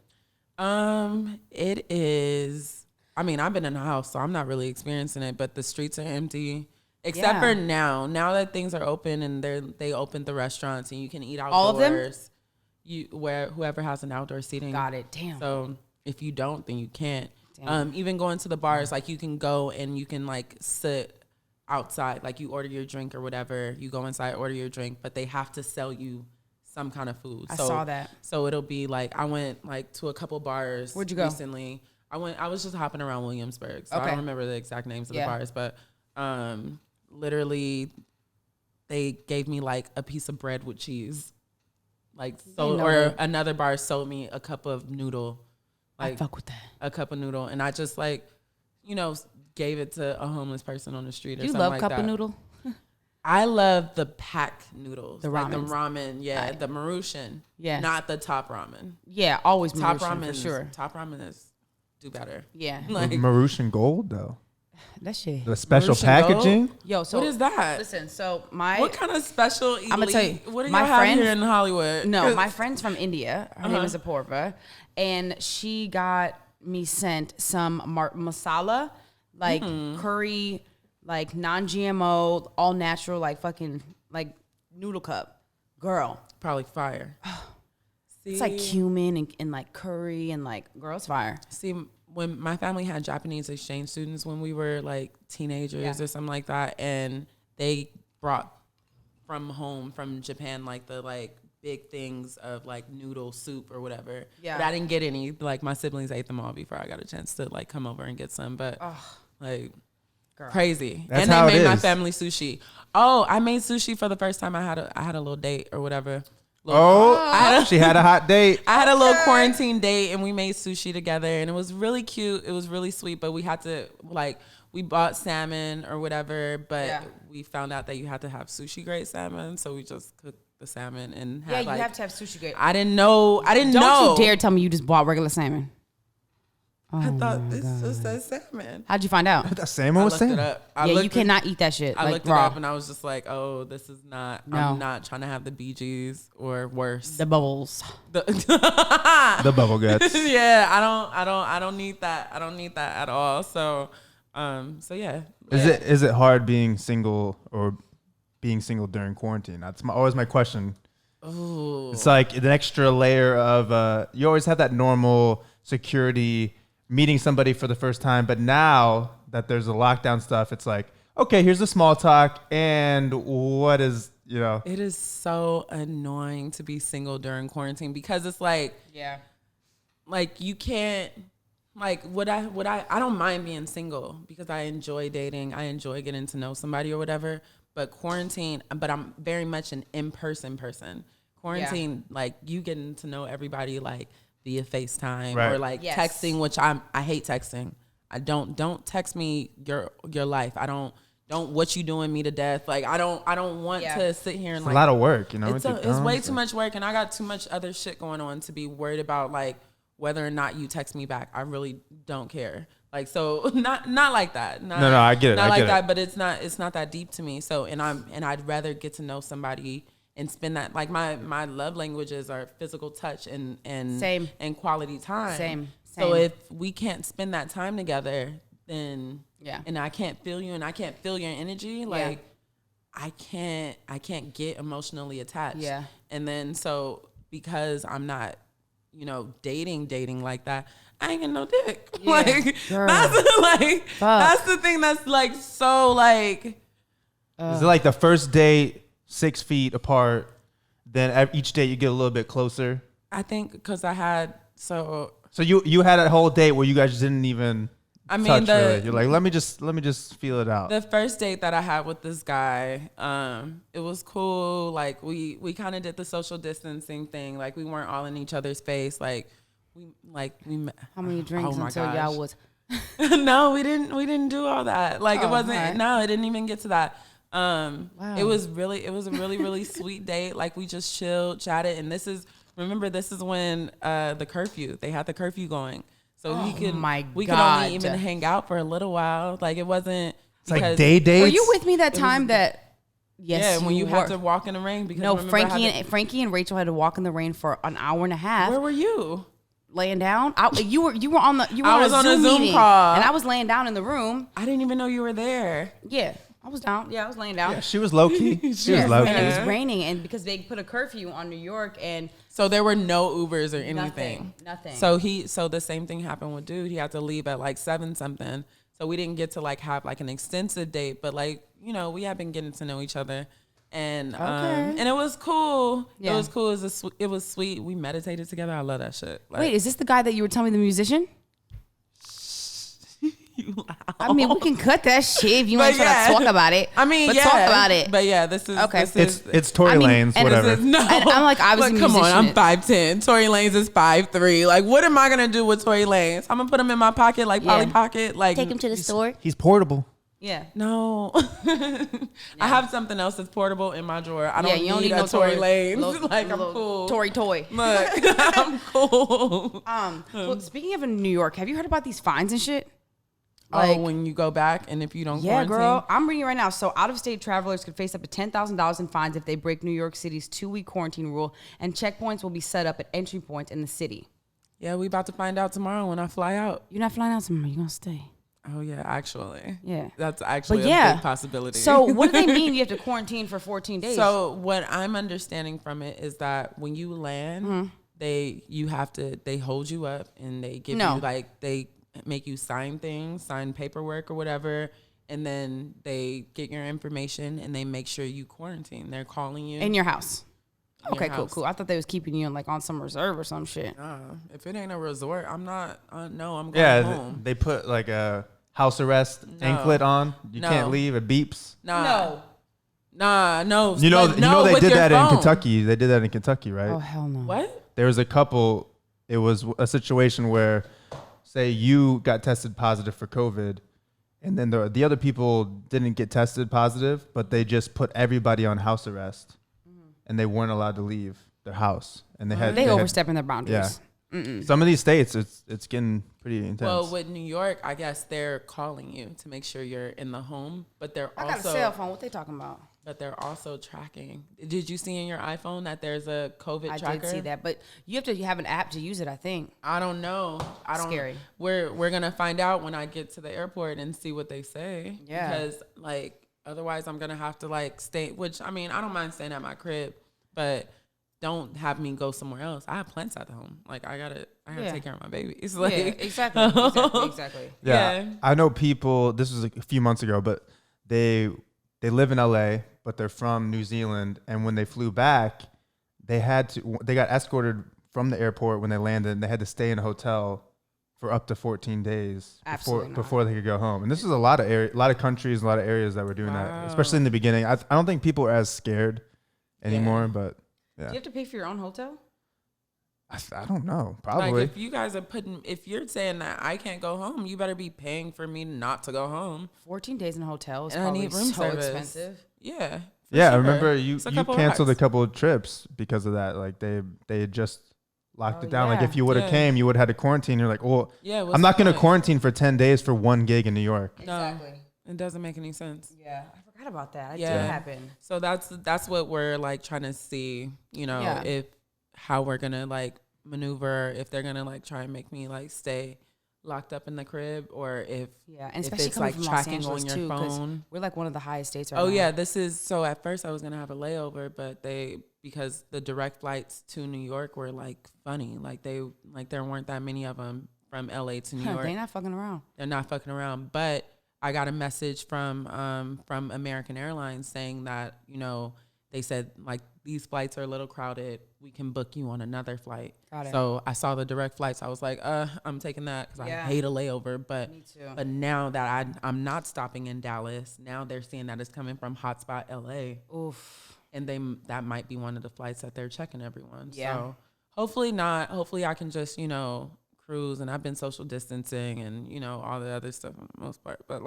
It is. I mean, I've been in the house, so I'm not really experiencing it. But the streets are empty, except for now. Now that things are open and they opened the restaurants and you can eat outdoors. All of them? Whoever has an outdoor seating. Got it. Damn. So if you don't, then you can't. Damn. Even going to the bars, like you can go and you can like sit outside, like you order your drink or whatever. You go inside, order your drink, but they have to sell you some kind of food. I saw that. So it'll be like I went like to a couple bars. Where'd you go? Recently? I was just hopping around Williamsburg, so I Okay. don't remember the exact names of Yeah. the bars, but literally they gave me like a piece of bread with cheese. Like so, know or that. another bar sold me a cup of noodle. I fuck with that. A cup of noodle, and I just like, gave it to a homeless person on the street or You something love like cup that. of noodle? I love the pack noodles, The like the ramens. ramen, yeah, Right. the Maruchan, Yes. not the top ramen. Yeah, always Top Maruchan ramen for sure. Top ramen is do better. Yeah. Like Maruchan Gold though. That shit. The special Maroon and gold? packaging. Yo, so What is that? Listen, so my What kind of special elite? I'ma tell you, what do my y'all have friend- here in Hollywood? No, 'Cause- my friend's from India. Her name is Apoorva, and she got me sent some masala, like curry, like non-GMO, all natural, like fucking like noodle cup. Girl, probably fire. See, it's like cumin and like curry and like girl's fire. See, when my family had Japanese exchange students when we were like teenagers or something like that, and they brought from home from Japan like the like big things of like noodle soup or whatever. Yeah. But I didn't get any. Like my siblings ate them all before I got a chance to like come over and get some. But like crazy. That's and how they it made my is. family sushi. Oh, I made sushi for the first time. I had a little date or whatever. She had a hot date. I had a little quarantine date and we made sushi together and it was really cute. It was really sweet, but we had to like, we bought salmon or whatever, but we found out that you had to have sushi grade salmon. So we just cooked the salmon and had You have to have sushi grade. I didn't know. Don't you dare tell me you just bought regular salmon. I thought this just said salmon. How'd you find out? The same I old looked it same. up. You cannot eat that shit. I like looked raw. it up and I was just like, oh, this is not, I'm not trying to have the BGs or worse. The bubbles. The bubble guts. Yeah, I don't need that. I don't need that at all. So yeah. Is it hard being single or being single during quarantine? That's always my question. Ooh. It's like an extra layer of you always have that normal security meeting somebody for the first time, but now that there's a lockdown stuff, it's like, okay, here's the small talk and what is, you know. It is so annoying to be single during quarantine because it's like, like you can't, like I don't mind being single because I enjoy dating. I enjoy getting to know somebody or whatever, but I'm very much an in-person person. Quarantine, like you getting to know everybody like via FaceTime or like texting, which I hate texting. I don't text me your life. I don't what you doing me to death. Like I don't want to sit here and It's like a lot of work, you know. it's way too much work and I got too much other shit going on to be worried about like whether or not you text me back. I really don't care. Like so not like that. No, I get it. Not I like get that, it. but it's not that deep to me. So and I'd rather get to know somebody and spend that, like my love languages are physical touch and Same. and quality time. Same. So if we can't spend that time together, then and I can't feel you and I can't feel your energy, like I can't get emotionally attached. Yeah. And then so because I'm not, you know, dating like that, I ain't getting no dick. Yeah. Like Girl. that's the thing that's like so like Is it like the first date 6 feet apart, then each date you get a little bit closer? I think because I had So you had a whole date where you guys didn't even touch really. You're like, let me just feel it out. The first date that I had with this guy, it was cool. Like we kind of did the social distancing thing. Like we weren't all in each other's face. Like we How many drinks until y'all was? No, we didn't do all that. Like it wasn't. Right. No, it didn't even get to that. Wow. It was a really sweet date. Like we just chilled, chatted, and this is when the curfew. They had the curfew going. So we could only even hang out for a little while. Like it wasn't. It's like day dates. Were you with me that time that? Yes. Yeah, when you were. had to walk in the rain because No, Frankie and Rachel had to walk in the rain for an hour and a half. Where were you? Laying down. You were on I was on a Zoom meeting, call. and I was laying down in the room. I didn't even know you were there. Yeah, I was down. Yeah, I was laying down. Yeah, she was low key. She was Yeah, low and it key. was raining, and because they put a curfew on New York, and So there were no Ubers or anything. Nothing. So the same thing happened with dude. He had to leave at like 7 something. So we didn't get to like have like an extensive date, but like, you know, we had been getting to know each other. And and it was cool. Yeah. It was cool. It was sweet. We meditated together. I love that shit. Like, wait, is this the guy that you were telling me, the musician? you loud. I mean, we can cut that shit if you want to talk about it. I mean, but yeah, talk about it. But yeah, this is Okay. It's Tory Lanez, and whatever. No, And I'm like, I was a Look, come on, musician. I'm 5'10". Tory Lanez is 5'3". Like, what am I gonna do with Tory Lanez? I'm gonna put him in my pocket like Polly Pocket. Like, Take him to the store. He's portable. Yeah. no, I have something else that's portable in my drawer. I don't you don't need need a no Tory Tory. Lanez. Like, I'm Little cool. Tory toy. Look, I'm cool. Well, speaking of in New York, have you heard about these fines and shit? Like, when you go back and if you don't yeah, quarantine. girl, I'm reading it right now. So out-of-state travelers could face up to $10,000 in fines if they break New York City's 2-week quarantine rule, and checkpoints will be set up at entry points in the city. Yeah, we about to find out tomorrow when I fly out. You're not flying out tomorrow. You're gonna stay. Oh yeah, actually. Yeah. That's actually But a big possibility. So what do they mean you have to quarantine for 14 days? So what I'm understanding from it is that when you land, they hold you up and they give you they make you sign paperwork or whatever, and then they get your information and they make sure you quarantine. They're calling you in your house. in your Okay, house. cool. I thought they was keeping you in like on some reserve or some shit. If it ain't a resort, I'm not. No, I'm going Yeah, home. they put like a house arrest anklet on. You can't leave. It beeps. No. You know they with did your that phone. in Kentucky. They did that in Kentucky, right? Oh hell no. What? There was a couple. It was a situation where, say, you got tested positive for COVID, and then the other people didn't get tested positive, but they just put everybody on house arrest, and they weren't allowed to leave their house, and they overstepping their boundaries. Yeah. Some of these states, it's getting pretty intense. Well, with New York, I guess they're calling you to make sure you're in the home, but they're I got a cell phone. What they talking about? But they're also tracking. Did you see in your iPhone that there's a COVID tracker? I did see that, but you have to have an app to use it, I think. I don't know. Scary. We're gonna find out when I get to the airport and see what they say. Yeah. Because otherwise I'm gonna have to stay. Which I mean I don't mind staying at my crib, but don't have me go somewhere else. I have plants at home. I gotta take care of my baby. It's exactly. Yeah. I know people. This was a few months ago, but they live in LA, but they're from New Zealand, and when they flew back, they got escorted from the airport when they landed, and they had to stay in a hotel for up to 14 days before they could go home. And this is a lot of countries, a lot of areas that were doing that, especially in the beginning. I don't think people are as scared anymore, but yeah. Do you have to pay for your own hotel? I don't know. Probably. If you guys are if you're saying that I can't go home, you better be paying for me not to go home. 14 days in a hotel is And I probably need room so service. expensive. Yeah. Yeah, I sure. remember you canceled a $2. couple of trips because of that. Like they had just locked it down. yeah. Like if you would have came, you would have had to quarantine. You're like, well, Yeah. I'm not going to quarantine for 10 days for one gig in New York. Exactly. It doesn't make any sense. Yeah, I forgot about that. It Yeah. did happen. So that's what we're trying to see, if how we're gonna maneuver, if they're gonna try and make me stay locked up in the crib, or if And especially it's coming from Los tracking Angeles on your too, 'cause phone. we're one of the highest states right now. Oh yeah, this is so. At first, I was gonna have a layover, but because the direct flights to New York were funny, there weren't that many of them from LA to New York. They're not fucking around. They're not fucking around. But I got a message from American Airlines saying that, they said these flights are a little crowded. We can book you on another flight. Got it. So I saw the direct flights. I was like, I'm taking that because I hate a layover. But Me too. But now that I'm not stopping in Dallas, now they're seeing that it's coming from hotspot LA. Oof. And that might be one of the flights that they're checking everyone. Yeah. So hopefully not. Hopefully I can just, cruise, and I've been social distancing and, all the other stuff for the most part. But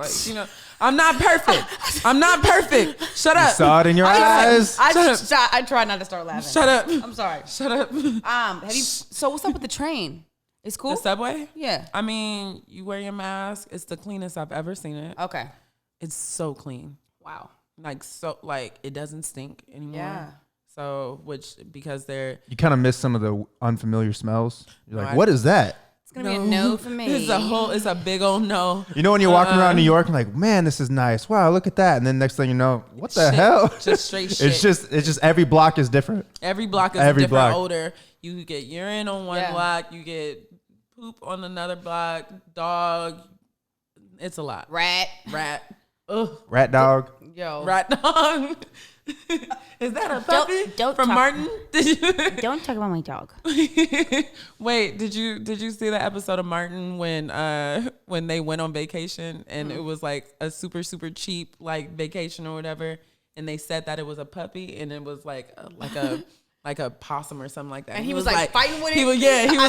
I'm not perfect. I'm not perfect. Shut up. Saw it in your eyes. I try not to start laughing. Shut up. I'm sorry. Shut up. So what's up with the train? It's cool? The subway? Yeah. I mean, you wear your mask. It's the cleanest I've ever seen it. Okay. It's so clean. Wow. It doesn't stink anymore. Yeah. So, because they're... You kind of miss some of the unfamiliar smells. You're like, I- what is that? It's going to be a no for me. It's a big old no. You know when you're walking around New York and like, man, this is nice. Wow, look at that. And then next thing you know, what the hell? Just straight shit. It's just every block is different. Every block is Every a different block. odor. You get urine on one block. You get poop on another block. Dog. It's a lot. Rat. Ugh. Rat dog. Yo. Rat dog. Is that a puppy don't from talk- Martin? Don't talk about my dog. Wait, did you see the episode of Martin when they went on vacation and it was a super super cheap vacation or whatever, and they said that it was a puppy and it was like a possum or something like that. And he was fighting with it? He was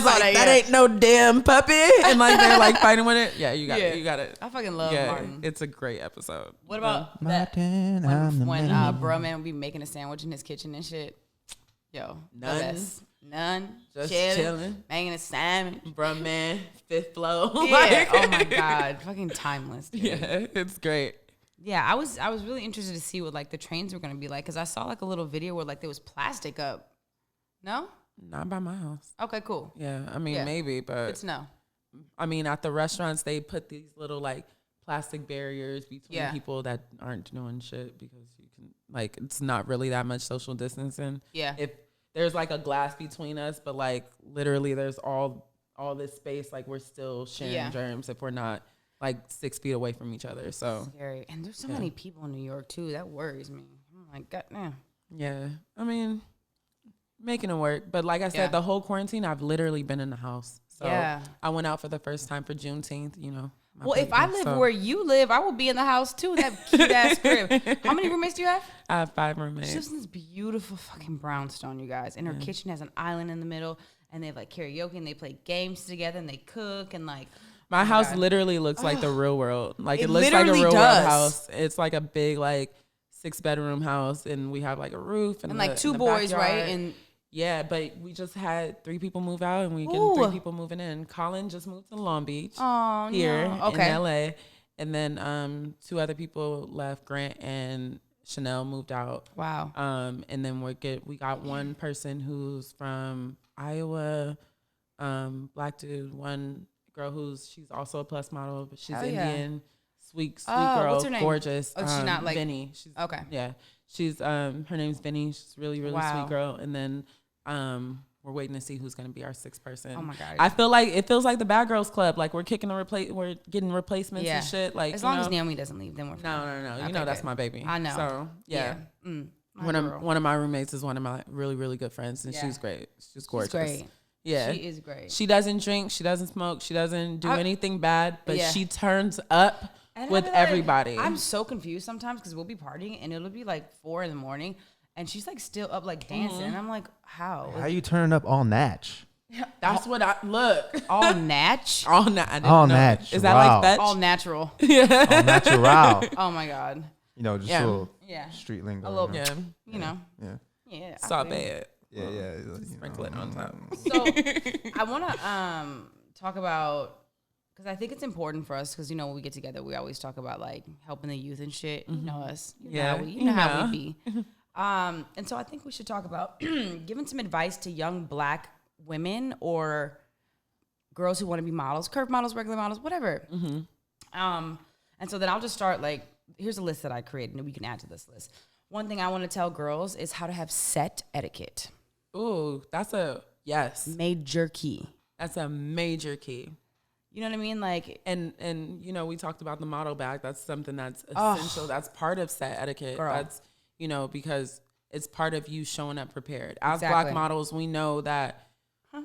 that ain't no damn puppy, and they're fighting with it. Yeah, you got it. I fucking love Yeah, Martin. it's a great episode. What about Martin, that I'm the when man. bro man would be making a sandwich in his kitchen and shit? Yo, the None. best. None. Just chilling. chilling. Banging a salmon. Bruh man, fifth flow. Yeah. Oh my God. Fucking timeless. Dude. Yeah, it's great. Yeah, I was really interested to see what like the trains were gonna be like because I saw like a little video where like there was plastic up. No? Not by my house. Okay, cool. Yeah, I mean maybe, but It's no. I mean at the restaurants they put these little like plastic barriers between people that aren't doing shit because you can like it's not really that much social distancing. Yeah. If there's like a glass between us, but like literally there's all this space, like we're still sharing germs if we're not like 6 feet away from each other. So scary. And there's so many people in New York too. That worries me. I'm like, God damn. yeah, I mean, making it work. But like I said, the whole quarantine, I've literally been in the house. So I went out for the first time for Juneteenth, you know. Well, if I live where you live, I will be in the house too. That cute ass crib. How many roommates do you have? I have 5 roommates. She lives in this beautiful fucking brownstone, you guys. And her kitchen has an island in the middle. And they have like karaoke and they play games together and they cook and like. My house literally looks like the real world. Like it looks like a literally real world does. house. It's like a big like 6-bedroom house, and we have like a roof and like 2 boys, right? And yeah, but we just had 3 people move out, and we getting 3 people moving in. Colin just moved to Long Beach here in LA, and then 2 other people left. Grant and Chanel moved out. Wow. And then we got one person who's from Iowa, black dude. One girl she's also a plus model, but she's Indian, sweet girl, what's her name? gorgeous. Oh, she's not like Vinny. She's okay. Yeah, she's her name's Vinny. She's really sweet girl. And then we're waiting to see who's gonna be our 6th person. Oh my God. I feel like it feels like the Bad Girls Club. Like we're we're getting replacements and shit. Like as long as Naomi doesn't leave, then we're fine. No. Okay, You know that's my baby. I know. So yeah. One of my roommates is one of my really good friends, and she's great. She's gorgeous. She's great. Yeah, she is great. She doesn't drink. She doesn't smoke. She doesn't do anything bad. But she turns up with everybody. I'm so confused sometimes because we'll be partying and it'll be like 4 a.m. and she's like still up like dancing. And I'm like, how? How you turning up all natch? That's what I look. All natch? All natch. All natch. Is that Wow. like fetch? All natural. All natural. Oh my God. You know, just a little Yeah. street lingo. A little you know? bit. You know. Yeah. Yeah. It's all bad. Yeah. Sprinkle it on top. So I want to talk about, because I think it's important for us, because you know when we get together we always talk about like helping the youth and shit. You know us. You know how we be. And so I think we should talk about giving some advice to young black women or girls who want to be models, curve models, regular models, whatever. And so then I'll just start like, here's a list that I created and we can add to this list. One thing I want to tell girls is how to have set etiquette. Ooh, that's a yes. Major key. That's a major key. You know what I mean? Like, and you know, we talked about the model bag. That's something that's essential. That's part of set etiquette. Girl. That's, you know, because it's part of you showing up prepared. As black models, we know that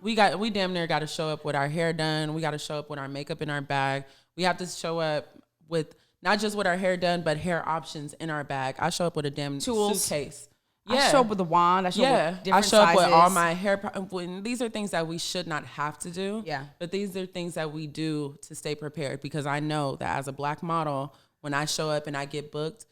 we damn near got to show up with our hair done. We got to show up with our makeup in our bag. We have to show up with not just with our hair done, but hair options in our bag. I show up with a damn suitcase. Yeah. I show up with a wand. I show up with different sizes. With all my hair. These are things that we should not have to do. Yeah. But these are things that we do to stay prepared, because I know that as a black model, when I show up and I get booked,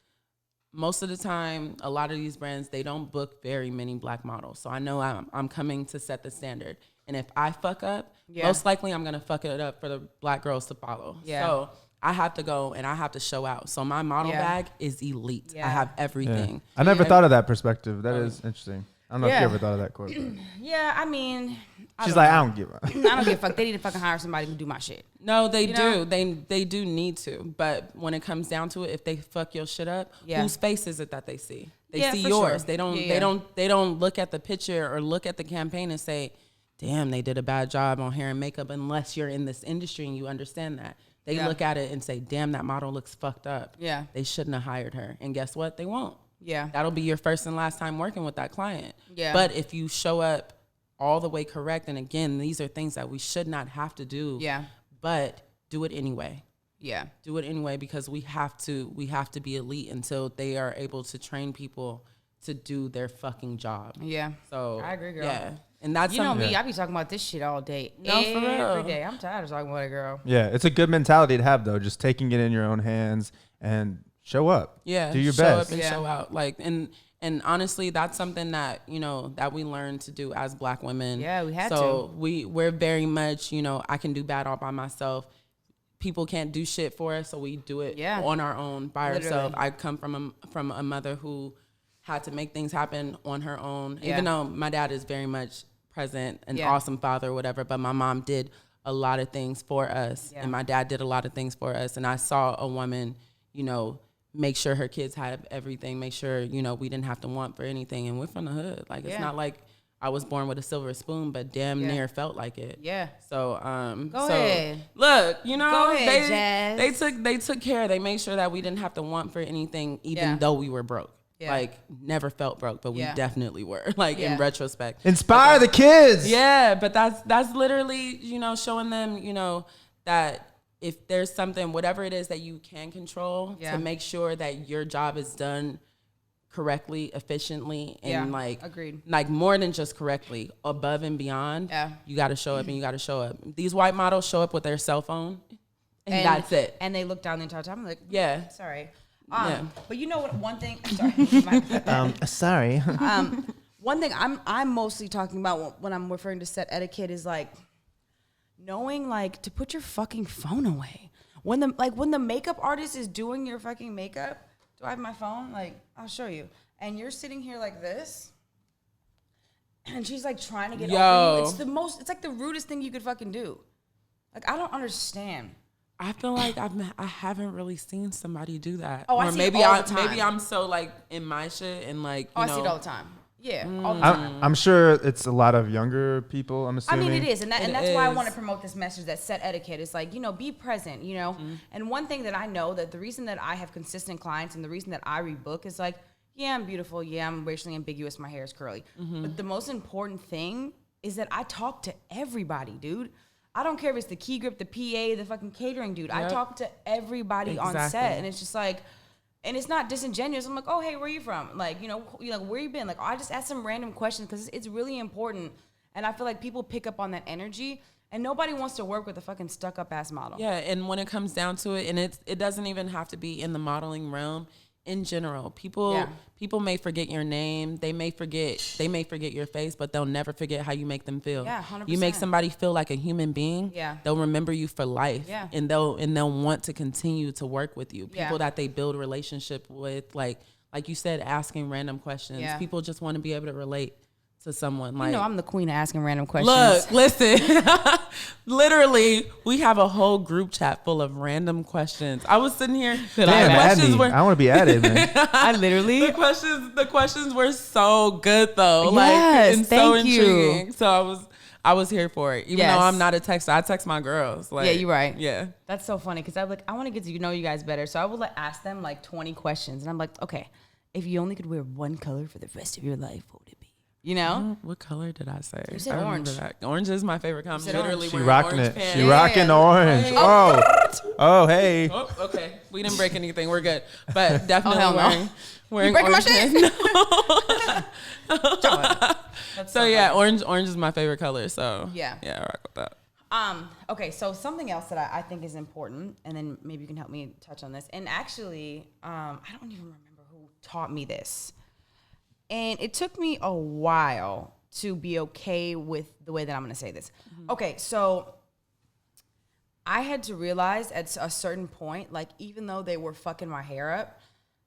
most of the time, a lot of these brands, they don't book very many black models. So I know I'm coming to set the standard. And if I fuck up, most likely I'm going to fuck it up for the black girls to follow. Yeah. So I have to go and I have to show out. So my model bag is elite. I have everything. I never thought of that perspective. That is interesting. I don't know if you ever thought of that quote. Yeah, I mean, she's like, I don't give a. I don't give a fuck. They need to fucking hire somebody to do my shit. No, they do. They do need to. But when it comes down to it, if they fuck your shit up, whose face is it that they see? They see yours. Sure. They don't look at the picture or look at the campaign and say, damn, they did a bad job on hair and makeup, unless you're in this industry and you understand that. They look at it and say, damn, that model looks fucked up. Yeah. They shouldn't have hired her. And guess what? They won't. Yeah. That'll be your first and last time working with that client. Yeah. But if you show up all the way correct, and again, these are things that we should not have to do. Yeah. But do it anyway. Yeah. Do it anyway, because we have to be elite until they are able to train people to do their fucking job. Yeah. So I agree, girl. Yeah. And that's, you know me, I be talking about this shit all day. No, for real. Every day. I'm tired of talking about it, girl. Yeah, it's a good mentality to have, though, just taking it in your own hands and show up. Yeah. Do your show best. Show up and show out. Like, and And honestly, that's something that, you know, that we learned to do as Black women. Yeah, we had to. So we're very much, you know, I can do bad all by myself. People can't do shit for us, so we do it on our own by ourselves. I come from a mother who had to make things happen on her own, even though my dad is very much present, an awesome father or whatever, but my mom did a lot of things for us, and my dad did a lot of things for us. And I saw a woman, you know, make sure her kids had everything, make sure, you know, we didn't have to want for anything. And we're from the hood. Like, it's not like I was born with a silver spoon, but damn near felt like it. Yeah. So, Go ahead. Look, you know, Go ahead, they took care. They made sure that we didn't have to want for anything, even though we were broke. Yeah. Like, never felt broke, but we definitely were, like, in retrospect. Inspire the kids. Yeah, but that's literally, you know, showing them, you know, that if there's something, whatever it is that you can control, to make sure that your job is done correctly, efficiently, and like more than just correctly, above and beyond. Yeah. You got to show up, and you got to show up. These white models show up with their cell phone, and that's it. And they look down the entire time. I'm like, sorry. But you know what? One thing. Sorry. One thing I'm mostly talking about when I'm referring to set etiquette is like knowing like to put your fucking phone away. When the makeup artist is doing your fucking makeup, do I have my phone? Like, I'll show you. And you're sitting here like this, and she's like trying to get over you. It's like the rudest thing you could fucking do. Like, I don't understand. I feel like I haven't really seen somebody do that. Oh, I see it all the time. Maybe I'm so like in my shit and like. I see it all the time. Yeah, all the time. I'm sure it's a lot of younger people. I'm assuming. I mean, it is, and that's why I want to promote this message that set etiquette is like, you know, be present. You know, and one thing that I know that the reason that I have consistent clients and the reason that I rebook is like, yeah, I'm beautiful. Yeah, I'm racially ambiguous. My hair is curly. But the most important thing is that I talk to everybody, dude. I don't care if it's the key grip, the PA, the fucking catering dude. I talk to everybody on set, and it's just like, and it's not disingenuous. I'm like, oh, hey, where you from? Like, you know, where you been? Like, I just ask some random questions because it's really important, and I feel like people pick up on that energy, and nobody wants to work with a fucking stuck-up ass model. Yeah, and when it comes down to it, and it doesn't even have to be in the modeling realm. In general, people may forget your name. They may forget your face, but they'll never forget how you make them feel. Yeah, 100%. You make somebody feel like a human being. Yeah. They'll remember you for life. Yeah. And they'll want to continue to work with you. People that they build a relationship with, like you said, asking random questions. Yeah. People just want to be able to relate to someone. Like, you know, I'm the queen of asking random questions. Look, listen. Literally, we have a whole group chat full of random questions. I was sitting here. I want to be added, man. I literally the questions were so good though. Yes, and so intriguing. So I was here for it. Even though I'm not a texter, I text my girls. Like, yeah, you're right. Yeah, that's so funny because I'm like, I want to get to know you guys better. So I would like ask them like 20 questions, and I'm like, okay, if you only could wear one color for the rest of your life, what would it be? You know? What color did I say? You said orange. Orange is my favorite color. Literally she rocking it. She rocking orange. Oh, hey. Oh, okay. We didn't break anything. We're good. But definitely wearing breaking orange my shit? So yeah, orange is my favorite color. So yeah, I rock with that. Okay, so something else that I think is important, and then maybe you can help me touch on this. And actually, I don't even remember who taught me this. And it took me a while to be okay with the way that I'm going to say this. Okay, so I had to realize at a certain point, like, even though they were fucking my hair up,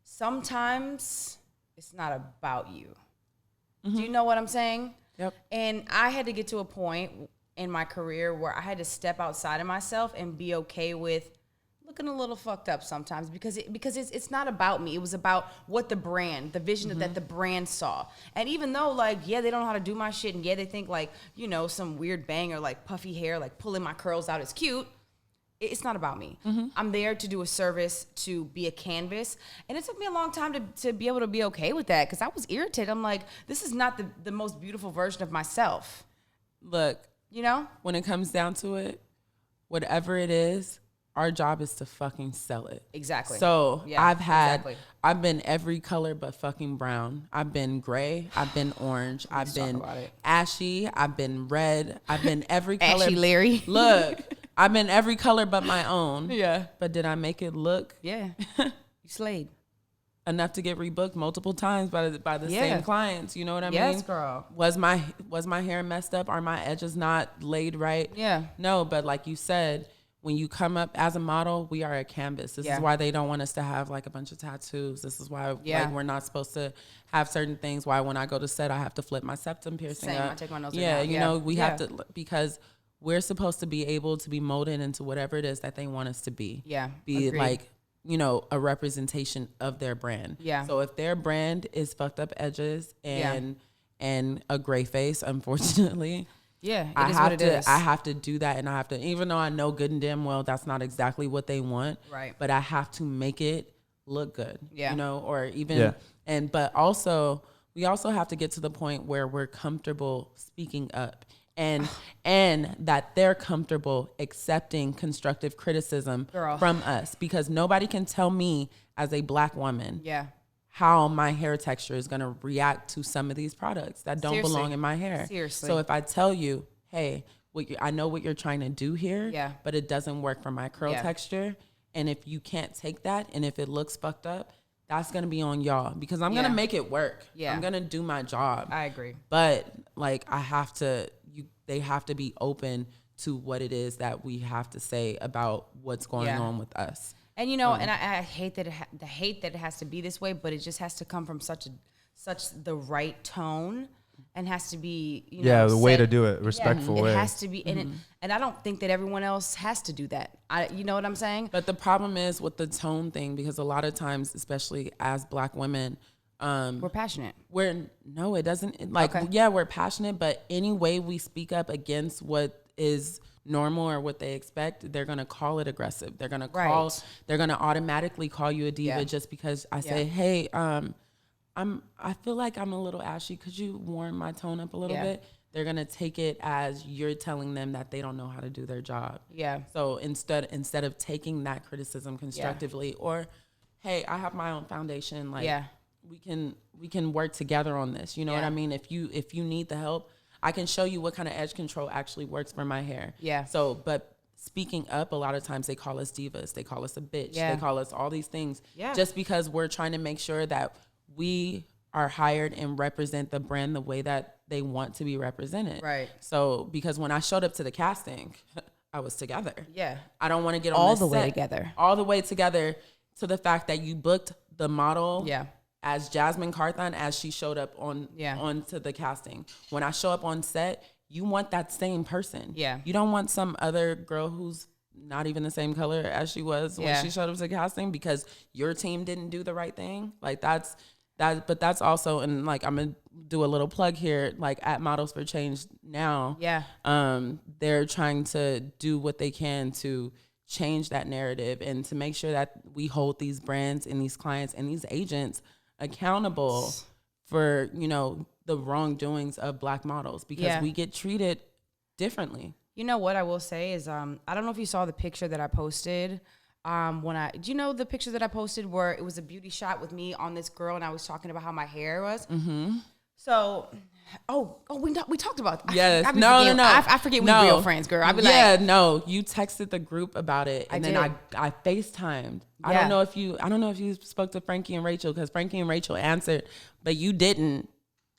sometimes it's not about you. Do you know what I'm saying? Yep. And I had to get to a point in my career where I had to step outside of myself and be okay with looking a little fucked up sometimes because it's not about me. It was about what the vision that the brand saw. And even though like, yeah, they don't know how to do my shit, and yeah, they think like, you know, some weird bang or like puffy hair, like pulling my curls out is cute. It's not about me. I'm there to do a service, to be a canvas. And it took me a long time to be able to be okay with that because I was irritated. I'm like, this is not the most beautiful version of myself. Look, you know, when it comes down to it, whatever it is, our job is to fucking sell it. Exactly. So I've been every color but fucking brown. I've been gray. I've been orange. I've been ashy. I've been red. I've been every color. Ashy Larry. Look, I've been every color but my own. Yeah. But did I make it look? Yeah. You slayed. enough to get rebooked multiple times by the same clients. You know what I mean? Yes, girl. Was my hair messed up? Are my edges not laid right? Yeah. No, but like you said, when you come up as a model, we are a canvas. This is why they don't want us to have like a bunch of tattoos. This is why like, we're not supposed to have certain things. Why when I go to set, I have to flip my septum piercing up. I take my nose down. You know, we have to, because we're supposed to be able to be molded into whatever it is that they want us to be. Yeah. Be like, you know, a representation of their brand. Yeah. So if their brand is fucked up edges and a gray face, unfortunately, I have to do that, and I have to, even though I know good and damn well that's not exactly what they want, right? But I have to make it look good, you know, or even but also we also have to get to the point where we're comfortable speaking up. And that they're comfortable accepting constructive criticism from us, because nobody can tell me as a Black woman how my hair texture is going to react to some of these products that don't belong in my hair. Seriously. So if I tell you, hey, I know what you're trying to do here, but it doesn't work for my curl texture. And if you can't take that, and if it looks fucked up, that's going to be on y'all, because I'm going to make it work. I'm going to do my job. I agree. But like, they have to be open to what it is that we have to say about what's going on with us. And, you know, and I hate that it has to be this way, but it just has to come from such the right tone, and has to be, you know, the way to do it, respectful way. It has to be, and I don't think that everyone else has to do that. You know what I'm saying? But the problem is with the tone thing, because a lot of times, especially as Black women, we're passionate. No, it doesn't. Like, we're passionate, but any way we speak up against what is normal or what they expect, they're gonna call it aggressive. They're gonna they're gonna automatically call you a diva just because I say, hey, I feel like I'm a little ashy. Could you warm my tone up a little bit? They're gonna take it as you're telling them that they don't know how to do their job. Yeah. So instead of taking that criticism constructively, or, hey, I have my own foundation. Like, we can work together on this. You know what I mean? If you need the help, I can show you what kind of edge control actually works for my hair. Yeah. So, but speaking up, a lot of times they call us divas. They call us a bitch. They call us all these things just because we're trying to make sure that we are hired and represent the brand the way that they want to be represented. Right. So, because when I showed up to the casting, I was together. Yeah. I don't want to get on all this the way set. together. All the way together, to the fact that you booked the model as Jazzmine Carthon as she showed up onto the casting. When I show up on set, you want that same person. Yeah. You don't want some other girl who's not even the same color as she was when she showed up to the casting because your team didn't do the right thing. Like, that's but also, and like, I'm gonna do a little plug here, like at Models for Change now. Yeah. They're trying to do what they can to change that narrative and to make sure that we hold these brands and these clients and these agents accountable for, you know, the wrongdoings of Black models, because we get treated differently. You know what I will say is, I don't know if you saw the picture that I posted. Do you know the picture that I posted where it was a beauty shot with me on this girl and I was talking about how my hair was? Mm-hmm. So, we talked about that. Yes. I forget we real friends, girl. I'd be like, you texted the group about it, and then I FaceTimed. Yeah. I don't know if you spoke to Frankie and Rachel, because Frankie and Rachel answered, but you didn't.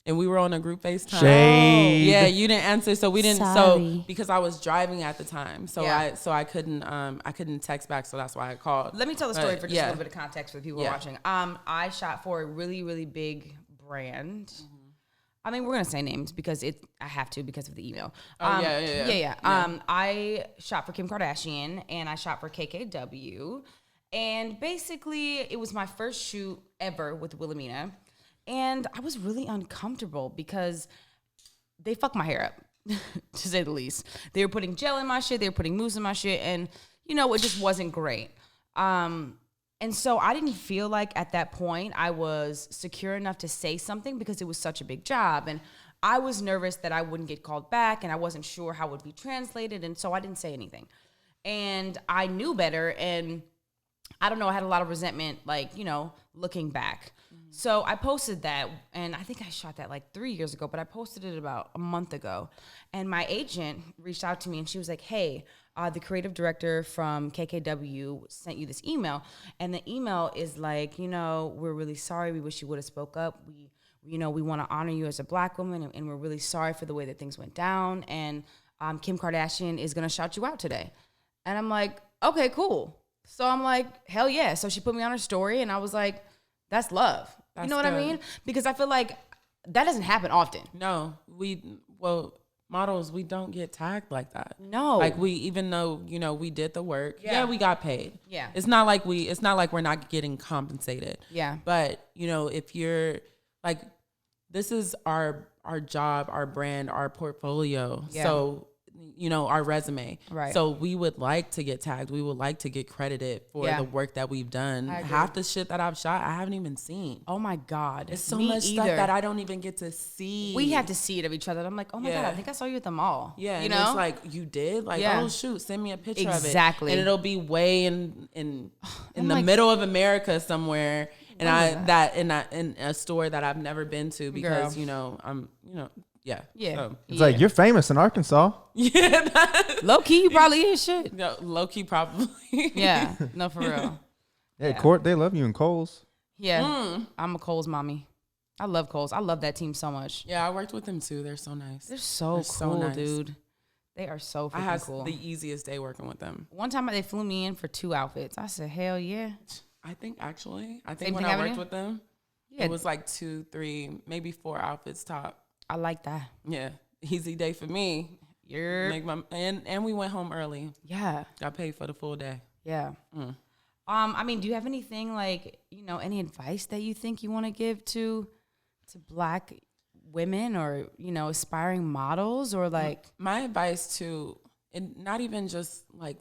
And we were on a group FaceTime. Shade. Yeah, you didn't answer, so we didn't. Sorry. So because I was driving at the time, so I couldn't text back, so that's why I called. Let me tell the story for just a little bit of context for the people watching. I shot for a really, really big brand. Mm-hmm. I mean, we're gonna say names because I have to because of the email. I shot for Kim Kardashian and I shot for KKW, and basically it was my first shoot ever with Wilhelmina. And I was really uncomfortable because they fucked my hair up, to say the least. They were putting gel in my shit. They were putting mousse in my shit. And, you know, it just wasn't great. And so I didn't feel like at that point I was secure enough to say something because it was such a big job. And I was nervous that I wouldn't get called back, and I wasn't sure how it would be translated. And so I didn't say anything. And I knew better. And I don't know, I had a lot of resentment, like, you know, looking back. So I posted that, and I think I shot that like 3 years ago, but I posted it about a month ago. And my agent reached out to me, and she was like, hey, the creative director from KKW sent you this email. And the email is like, you know, we're really sorry. We wish you would have spoke up. We want to honor you as a Black woman, and we're really sorry for the way that things went down. And Kim Kardashian is going to shout you out today. And I'm like, okay, cool. So I'm like, hell yeah. So she put me on her story, and I was like, that's love. You know what I mean? Because I feel like that doesn't happen often. No, models, we don't get tagged like that. No. Like even though, you know, we did the work. Yeah, we got paid. Yeah. It's not like we're not getting compensated. Yeah. But, you know, if you're like, this is our job, our brand, our portfolio. Yeah. So, you know, our resume. Right. So we would like to get tagged. We would like to get credited for the work that we've done. Half the shit that I've shot, I haven't even seen. Oh my God. It's so much stuff that I don't even get to see. We have to see it of each other. I'm like, oh my God, I think I saw you at the mall. Yeah. You and know? it's like, you did? Like, oh shoot, send me a picture of it. Exactly. And it'll be way in the middle of America somewhere. And in a store that I've never been to because, you know, yeah. So. It's like, you're famous in Arkansas. Yeah. Low key, you probably is shit. No, low key, probably. Yeah. No, for real. Yeah, Court, they love you in Kohl's. Yeah. I'm a Kohl's mommy. I love Kohl's. I love that team so much. Yeah, I worked with them too. They're so nice. They're so cool, dude. They are so freaking cool. I had the easiest day working with them. One time they flew me in for 2 outfits. I said, hell yeah. I think Same when thing I worked with them, it was like 2, 3, maybe 4 outfits top. I like that. Yeah. Easy day for me. And we went home early. Yeah. Got paid for the full day. Yeah. I mean, do you have anything like, you know, any advice that you think you want to give to Black women or, you know, aspiring models or like? My advice to, and not even just like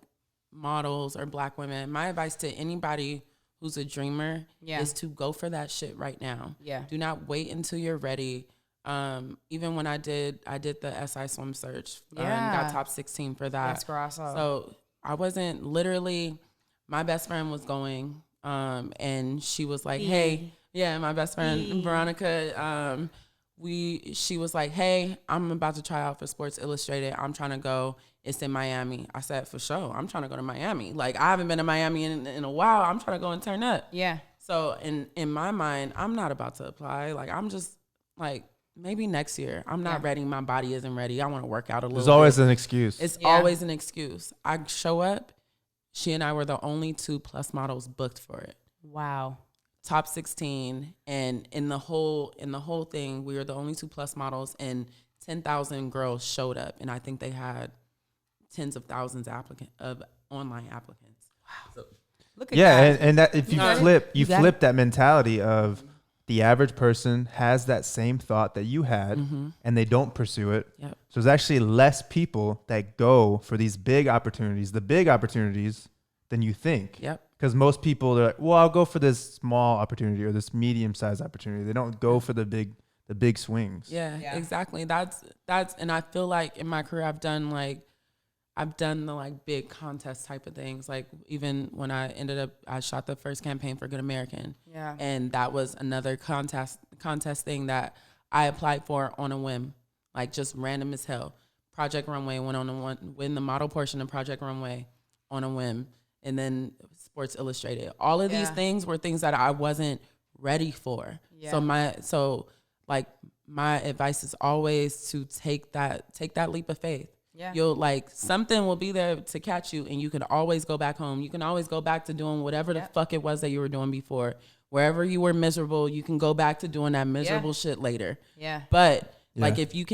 models or Black women, my advice to anybody who's a dreamer is to go for that shit right now. Yeah. Do not wait until you're ready. Even when I did the SI swim search, got top 16 for that. That's grosso. So I wasn't literally, my best friend was going, and she was like, hey, my best friend, Veronica, she was like, hey, I'm about to try out for Sports Illustrated. I'm trying to go. It's in Miami. I said, for sure. I'm trying to go to Miami. Like, I haven't been to Miami in a while. I'm trying to go and turn up. Yeah. So in my mind, I'm not about to apply. Like, I'm just like, maybe next year. I'm not ready. My body isn't ready. I want to work out a little There's always an excuse. It's always an excuse. I show up. She and I were the only 2+ models booked for it. Wow. Top 16. And in the whole thing, we were the only 2+ models, and 10,000 girls showed up. And I think they had tens of thousands of online applicants. Wow. So, look at that. And that if you flip that mentality of the average person has that same thought that you had, and they don't pursue it. Yep. So there's actually less people that go for these big opportunities, than you think. Yep. Because most people are like, well, I'll go for this small opportunity or this medium-sized opportunity. They don't go for the big swings. Yeah, exactly. That's, and I feel like in my career, I've done the like big contest type of things. Like even when I shot the first campaign for Good American. Yeah. And that was another contest thing that I applied for on a whim, like just random as hell. Project Runway win the model portion of Project Runway on a whim. And then Sports Illustrated. All of these things were things that I wasn't ready for. Yeah. So my advice is always to take that leap of faith. Yeah. You'll something will be there to catch you, and you can always go back home. You can always go back to doing whatever the fuck it was that you were doing before. Wherever you were miserable, you can go back to doing that miserable shit later. Yeah. But if you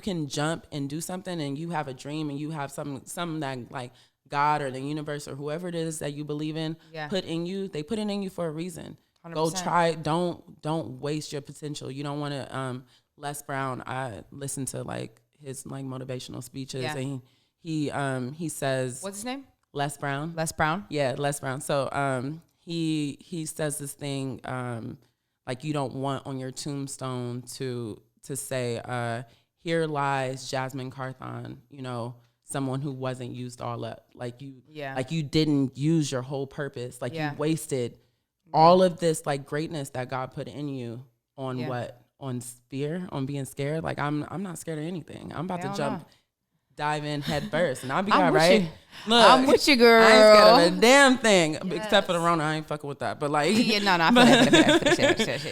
can jump and do something, and you have a dream, and you have something that like God or the universe or whoever it is that you believe in put in you, they put it in you for a reason. 100%. Go try. Don't waste your potential. You don't want to. Les Brown, I listen to his motivational speeches, and he says, what's his name? Les Brown. Les Brown. Yeah, Les Brown. So he says this thing you don't want on your tombstone to say here lies Jazzmine Carthon, someone who wasn't used all up. You didn't use your whole purpose. You wasted all of this greatness that God put in you on what? On fear, on being scared. I'm not scared of anything. I'm about to jump dive in head first, and I'll be I'm all with right. you. Look, I'm with you, girl. I ain't scared of a damn thing, Yes. except for the Rona. I ain't fucking with that. But like, Yeah, no, I feel that.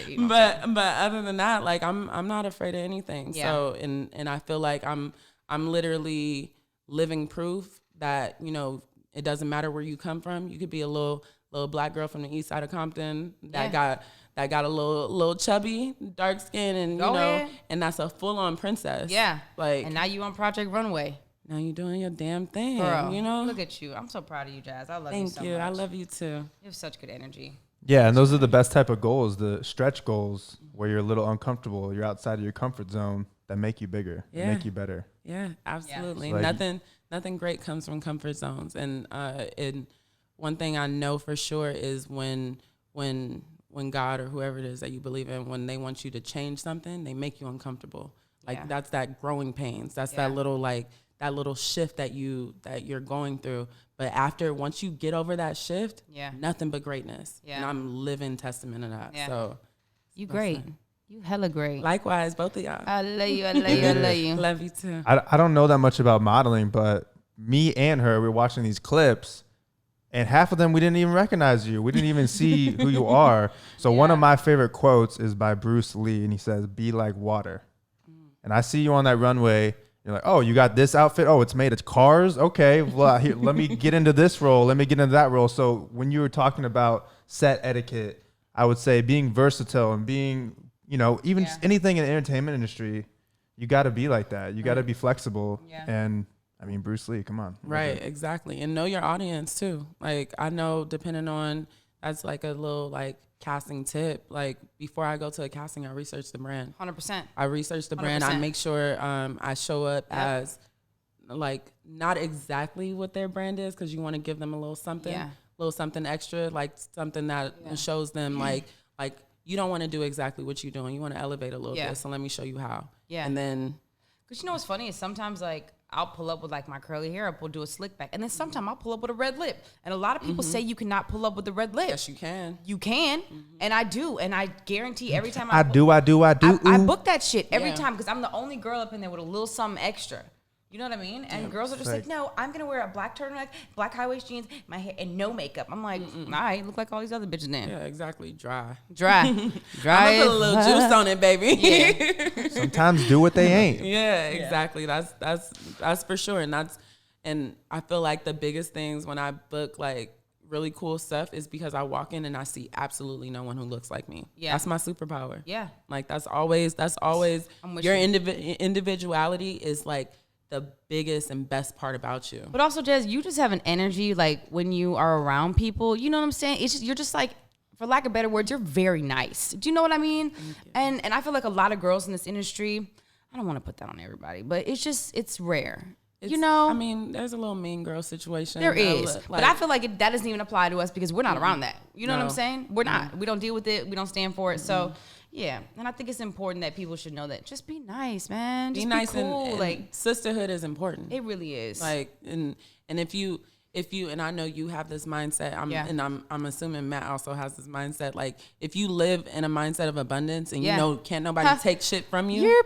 You know what I'm saying? but other than that, like I'm not afraid of anything. Yeah. So and I feel like I'm literally living proof that, you know, it doesn't matter where you come from. You could be a little black girl from the east side of Compton that got a little chubby, dark skin, and Go ahead. and that's a full on princess. Yeah. Like, And now you on Project Runway. now you doing your damn thing. Girl, You know. look at you. I'm so proud of you, Jazz. I love you Thank so you. much. I love you too. You have such good energy. Yeah, and those are the best type of goals, the stretch goals where you're a little uncomfortable, you're outside of your comfort zone, that make you bigger, that make you better. Yeah, absolutely. It's like- Nothing great comes from comfort zones. And one thing I know for sure is when God or whoever it is that you believe in, when they want you to change something, they make you uncomfortable. Like Yeah. that's that growing pains. That's Yeah. that little shift that you're going through. But once you get over that shift, Yeah. nothing but greatness. Yeah. And I'm living testament of that. Yeah. So You great. You hella great. likewise, both of y'all. I love you. I love you. I love you. Love you too. I don't know that much about modeling, but me and her, we were watching these clips, and half of them we didn't even recognize you. We didn't even see who you are. So one of my favorite quotes is by Bruce Lee, and he says, "Be like water." And I see you on that runway. You're like, "Oh, you got this outfit? Oh, it's made of cars? Okay, well, here, let me get into this role. Let me get into that role." So when you were talking about set etiquette, I would say being versatile and being, you know, even just anything in the entertainment industry, you got to be like that. You got to be flexible. Yeah. And I mean, Bruce Lee, come on. Right, exactly. And know your audience too. Like I know depending on, that's like a little like casting tip. Like before I go to a casting, I research the brand. 100%. I research the brand. I 100%. make sure I show up as like not exactly what their brand is, because you want to give them a little something, Yeah. little something extra, like something that shows them like you don't want to do exactly what you're doing. You want to elevate a little Yeah. bit. So let me show you how. Yeah. And then Because you know what's funny is sometimes like I'll pull up with like my curly hair up, we'll do a slick back. And then sometimes I'll pull up with a red lip. And a lot of people say you cannot pull up with the red lip. yes, you can. You can. And I do. And I guarantee every time I do. I Ooh. book that shit every Yeah. time because I'm the only girl up in there with a little something extra. You know what I mean? And girls are just like, no, I'm going to wear a black turtleneck, black high-waist jeans, my hair, and no makeup. I'm like, all right, look like all these other bitches then. Yeah, exactly. Dry. Dry. Dry. I'm gonna put a little as juice fuck. on it, baby. Yeah. Sometimes do what they ain't. Yeah, exactly. That's for sure. And I feel like the biggest things when I book like really cool stuff is because I walk in and I see absolutely no one who looks like me. Yeah. That's my superpower. Yeah. Like that's always I'm with your you. individuality is like the biggest and best part about you. But also, Jazz, you just have an energy like when you are around people. You know what I'm saying? It's just, you're just like, for lack of better words, you're very nice. Do you know what I mean? And I feel like a lot of girls in this industry, I don't want to put that on everybody, but it's rare. You know? I mean, there's a little mean girl situation. There is. Like, But I feel like that doesn't even apply to us because we're not around that. You know what I'm No. saying? We're not. We don't deal with it. We don't stand for it. So, yeah. And I think it's important that people should know that. Just be nice, man. Just be nice cool. and like, sisterhood is important. it really is. Like and if you and I know you have this mindset, I'm assuming Matt also has this mindset. Like if you live in a mindset of abundance and you know can't nobody take shit from you.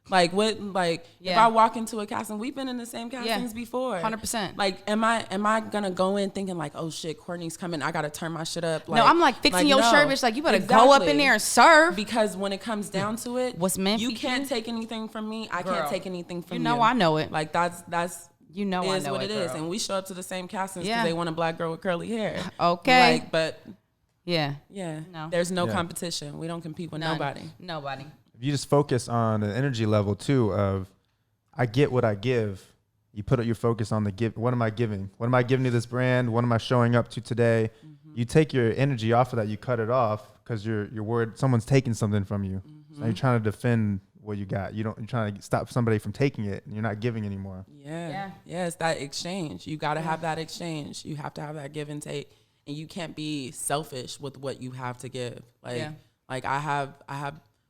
Like what? Like if I walk into a casting, we've been in the same castings before. 100%. Like am I gonna go in thinking like, oh shit, Courtney's coming, I gotta turn my shit up? Like, no, I'm like fixing your no. shirt, bitch. Like you better go up in there and serve. Because when it comes down to it, What's meant you for can't you? take anything from me. I can't take anything from you. You know I know it. Like that's You know I is know what it, it is, girl. and we show up to the same castings because Yeah. they want a black girl with curly hair. Okay. Like, but Yeah. no, there's no Yeah. competition. We don't compete with None. nobody. Nobody. If you just focus on an energy level too of, I get what I give. You put your focus on the give. What am I giving? What am I giving to this brand? What am I showing up to today? You take your energy off of that. You cut it off because you're worried someone's taking something from you. So now you're trying to defend what you got. You're trying to stop somebody from taking it, and you're not giving anymore. Yeah. It's that exchange. You got to have that exchange. You have to have that give and take, and you can't be selfish with what you have to give. Like I have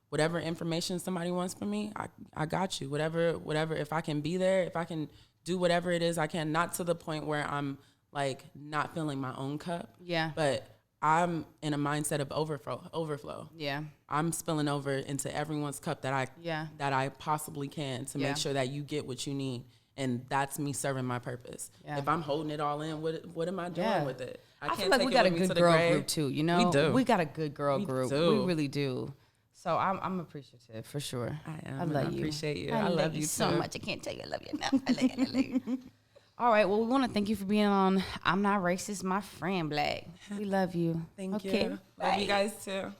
whatever information somebody wants from me, I got you. Whatever, if I can be there, if I can do whatever it is I can, not to the point where I'm like not filling my own cup. Yeah. But I'm in a mindset of overflow. Yeah. I'm spilling over into everyone's cup that I possibly can to Yeah. make sure that you get what you need. And that's me serving my purpose. Yeah. If I'm holding it all in, what am I doing with it? I feel like we got a good girl group too, you know? We do. We got a good girl We group. do. We really do. So I'm appreciative for sure. I am. I and love I you. appreciate you. I love you so too. much. I can't tell you I love you enough. I love you. All right. Well, we want to thank you for being on I'm Not Racist, My Friend Black. We love you. Thank Okay, you. Love you guys too.